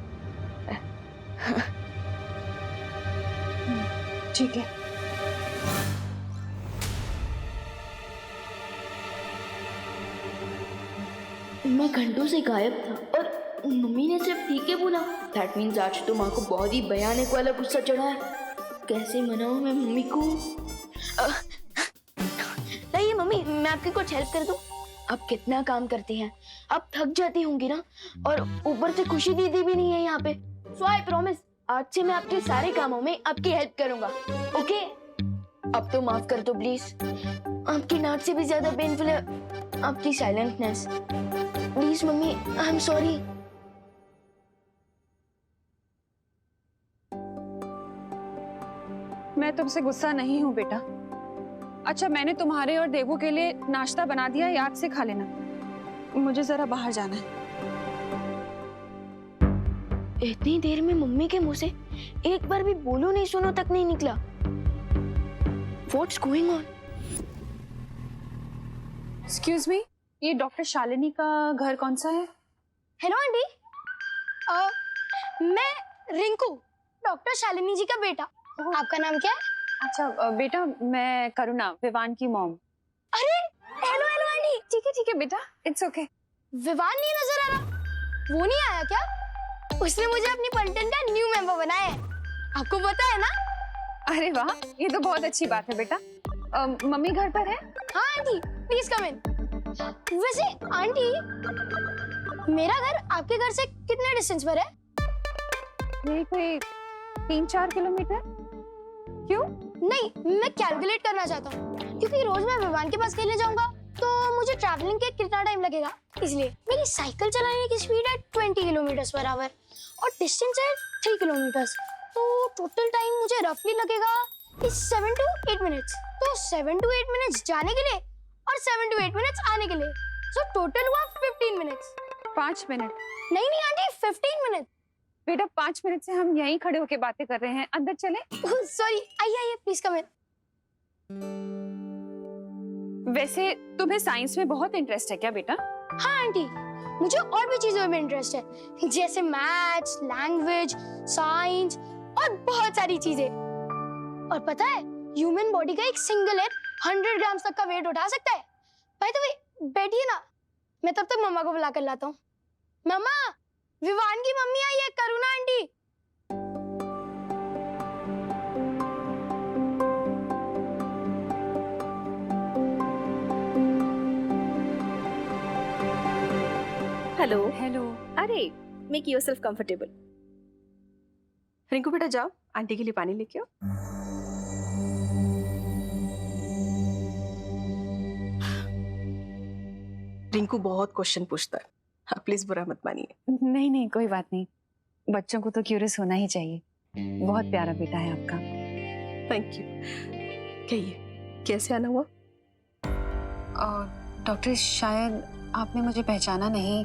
ठीक है। मैं घंटों से गायब था और मम्मी ने सिर्फ ठीक है बोला। दैट मीन्स आज तो माँ को बहुत ही भयानक वाला गुस्सा चढ़ा है। कैसे मनाऊं मैं मम्मी को? नहीं मम्मी, मैं आपकी कुछ हेल्प कर दूं? आप कितना काम करती हैं, आप थक जाती होंगी ना, और ऊपर से खुशी दीदी भी नहीं है यहाँ पे। सो आई प्रॉमिस, आज से मैं आपके सारे कामों में आपकी हेल्प करूंगा। ओके? अब तो माफ कर दो प्लीज। आपकी नाक से भी ज्यादा पेनफुल है आपकी silentness. Please mummy, I am sorry. मैं तुमसे गुस्सा नहीं हूँ बेटा। अच्छा, मैंने तुम्हारे और देवू के लिए नाश्ता बना दिया, याद से खा लेना। मुझे जरा बाहर जाना है। इतनी देर में मम्मी के मुंह से एक बार भी बोलो नहीं सुनो तक नहीं निकला। What's going on? Excuse me, ये डॉक्टर शालिनी का घर कौन सा है? हेलो आंटी, मैं रिंकू, डॉक्टर शालिनी जी का बेटा। आपका नाम क्या है? अच्छा बेटा, मैं करुणा, विवान की मॉम। अरे हेलो हेलो आंटी। ठीक है बेटा, इट्स ओके। विवान नहीं नजर आ रहा? वो नहीं आया क्या? उसने मुझे अपनी पलटन का न्यू मेंबर बनाया है, आपको पता है ना? अरे वाह, ये तो बहुत अच्छी बात है बेटा। मम्मी घर पर है? हाँ आंटी, प्लीज कम इन। वैसे आंटी, मेरा घर आपके घर से कितने डिस्टेंस पर है? यही कोई 3-4 किलोमीटर। क्यों? नहीं, मैं कैलकुलेट करना चाहता हूँ, क्योंकि रोज मैं विवान के पास खेलने जाऊंगा तो मुझे ट्रैवलिंग के कितना टाइम लगेगा, इसलिए मेरी साइकिल चलाने की स्पीड है 20 किलोमीटर पर आवर और डिस्टेंस है 3 किलोमीटर, तो टोटल टाइम मुझे रफली लगेगा 7 to 8 मिनट्स। तो 7 to 8 मिनट्स जाने के लिए और 7 to 8 मिनट्स आने के लिए, सो टोटल हुआ 15 मिनट्स। 5 मिनट? नहीं आंटी, 15 मिनट। बेटा 5 मिनट से हम यहीं खड़े होके बातें कर रहे हैं, अंदर चले? सॉरी, आइए प्लीज कम इन। वैसे तुम्हें साइंस में बहुत इंटरेस्ट है क्या बेटा? हाँ आंटी, मुझे और भी चीजों में इंटरेस्ट है, जैसे मैथ्स, लैंग्वेज, साइंस और बहुत सारी चीजें। और पता है, ह्यूमन बॉडी का एक सिंगल एग 100 ग्राम तक का वेट उठा सकता है। बाय द वे, बैठिए ना, मैं तब तक मम्मा को बुला कर लाता हूँ। मम्मा, विवान की मम्मी आई है, करुणा आंटी। हेलो। हेलो। अरे, मेक योरसेल्फ कंफर्टेबल। रिंकू बेटा जाओ, आंटी के लिए पानी लेके आओ। रिंकू बहुत क्वेश्चन पूछता है, हाँ, प्लीज बुरा मत मानिए। नहीं, कोई बात नहीं। बच्चों को तो क्यूरियस होना ही चाहिए। बहुत प्यारा बेटा है आपका। Thank you. कहिए, कैसे आना हुआ? डॉक्टर, शायद आपने मुझे पहचाना नहीं।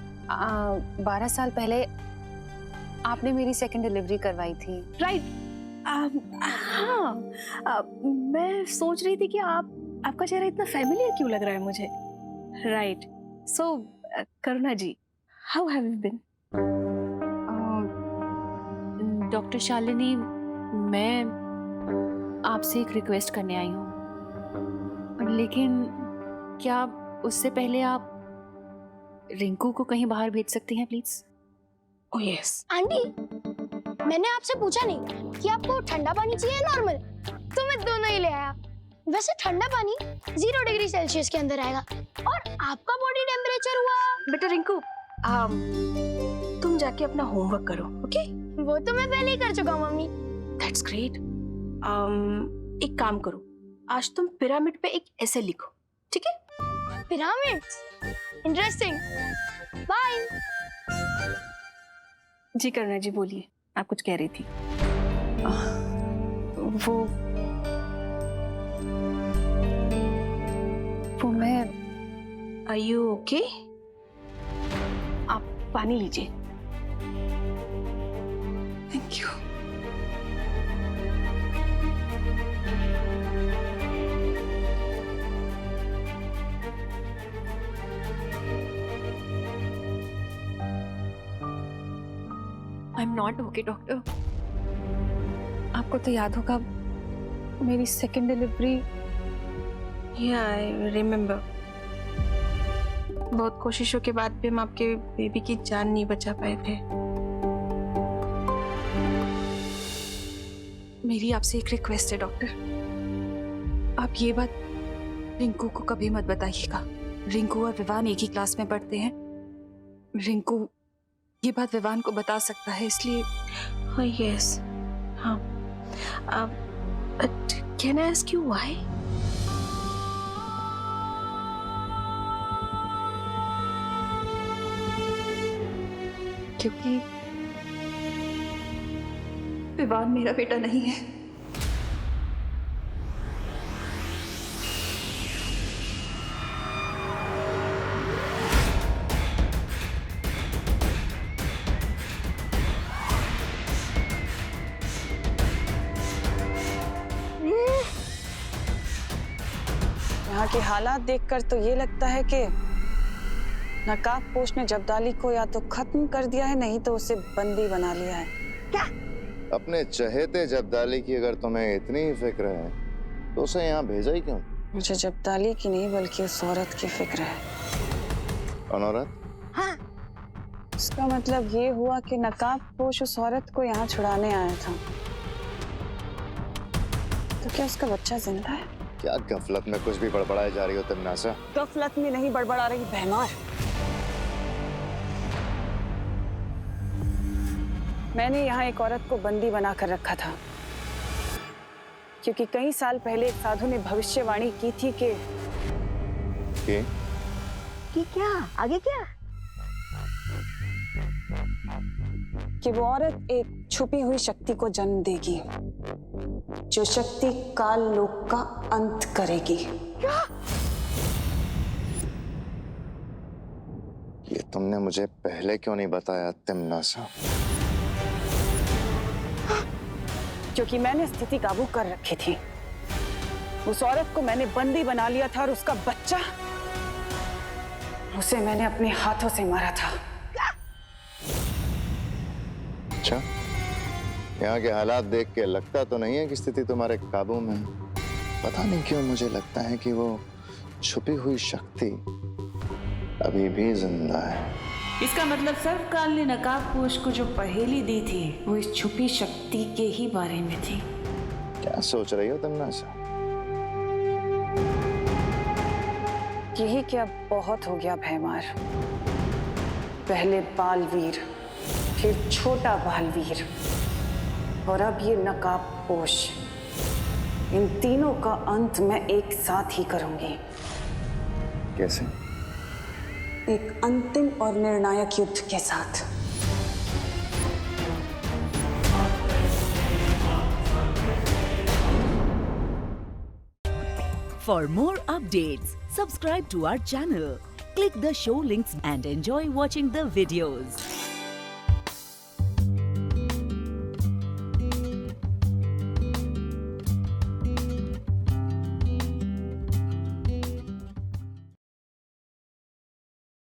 12 साल पहले आपने मेरी सेकंड डिलीवरी करवाई थी। राइट। हाँ, मैं सोच रही थी कि आपका चेहरा इतना फैमिलियर क्यों लग रहा है मुझे। Right. So Karuna ji, how have you been? Doctor Shalini, मैं आपसे एक रिक्वेस्ट करने आई हूँ, लेकिन क्या उससे पहले आप रिंकू को कहीं बाहर भेज सकती हैं प्लीज? Oh yes. आंटी, मैंने आपसे पूछा नहीं कि आपको ठंडा पानी चाहिए या नॉर्मल, तो मैं दोनों ही ले आया। वैसे ठंडा पानी 0 डिग्री सेल्सियस के अंदर आएगा और आपका बॉडी टेम्परेचर हुआ। बेटा रिंकू, तुम जाके अपना होमवर्क करो, ओके? वो तो मैं पहले ही कर चुका हूँ मम्मी। That's great. एक काम करो, आज तुम पिरामिड पे एक ऐसे लिखो, ठीक है? पिरामिड्स? इंटरेस्टिंग। बाय। जी करुणा जी, बोलिए, आप कुछ कह रही थी। वो मैं। Are you okay? आप पानी लीजिए। Thank you. I am not okay doctor. आपको तो याद होगा मेरी सेकंड डिलीवरी। या आई रिमेम्बर। बहुत कोशिशों के बाद भी हम आपके बेबी की जान नहीं बचा पाए थे। मेरी आपसे एक रिक्वेस्ट है डॉक्टर, आप ये बात रिंकू को कभी मत बताइएगा। रिंकू और विवान एक ही क्लास में पढ़ते हैं। रिंकू ये बात विवान को बता सकता है, इसलिए हाँ यस हाँ। Can I ask you why? क्योंकि विवान मेरा बेटा नहीं है। यहाँ के हालात देखकर तो ये लगता है कि नकाबपोश ने जब्दाली को या तो खत्म कर दिया है, नहीं तो उसे बंदी बना लिया है। क्या? अपने चहेते जब्दाली की अगर तुम्हें इतनी ही फिक्र है तो उसे यहाँ भेजा ही क्यों? मुझे जब्दाली की नहीं बल्कि उस औरत की फिक्र है। कौन औरत? हाँ। उसका मतलब ये हुआ कि नकाबपोश उस औरत को यहाँ छुड़ाने आया था। तो क्या उसका बच्चा जिंदा है? क्या गफलत में कुछ भी बड़बड़ाए जा रही हो तिमनासा? गफलत में नहीं बड़बड़ा रही भैमार। मैंने यहाँ एक औरत को बंदी बनाकर रखा था क्योंकि कई साल पहले एक साधु ने भविष्यवाणी की थी कि क्या आगे क्या? कि वो औरत एक छुपी हुई शक्ति को जन्म देगी जो शक्ति काल लोक का अंत करेगी। क्या? ये तुमने मुझे पहले क्यों नहीं बताया तिमनासा? क्योंकि मैंने स्थिति काबू कर रखी थी। उस औरत को मैंने बंदी बना लिया था और उसका बच्चा उसे मैंने अपने हाथों से मारा था। अच्छा, यहाँ के हालात देख के लगता तो नहीं है कि स्थिति तुम्हारे काबू में है। पता नहीं क्यों मुझे लगता है कि वो छुपी हुई शक्ति अभी भी जिंदा है। इसका मतलब सर्वकाल ने नकाबपोश को जो पहेली दी थी वो इस छुपी शक्ति के ही बारे में थी। क्या सोच रही हो तिमनासा? यही क्या बहुत हो गया भैमार। पहले बालवीर, फिर छोटा बालवीर और अब ये नकाबपोश। इन तीनों का अंत मैं एक साथ ही करूंगी। कैसे? एक अंतिम और निर्णायक युद्ध के साथ। For more updates, subscribe to our channel, click the show links and enjoy watching the videos.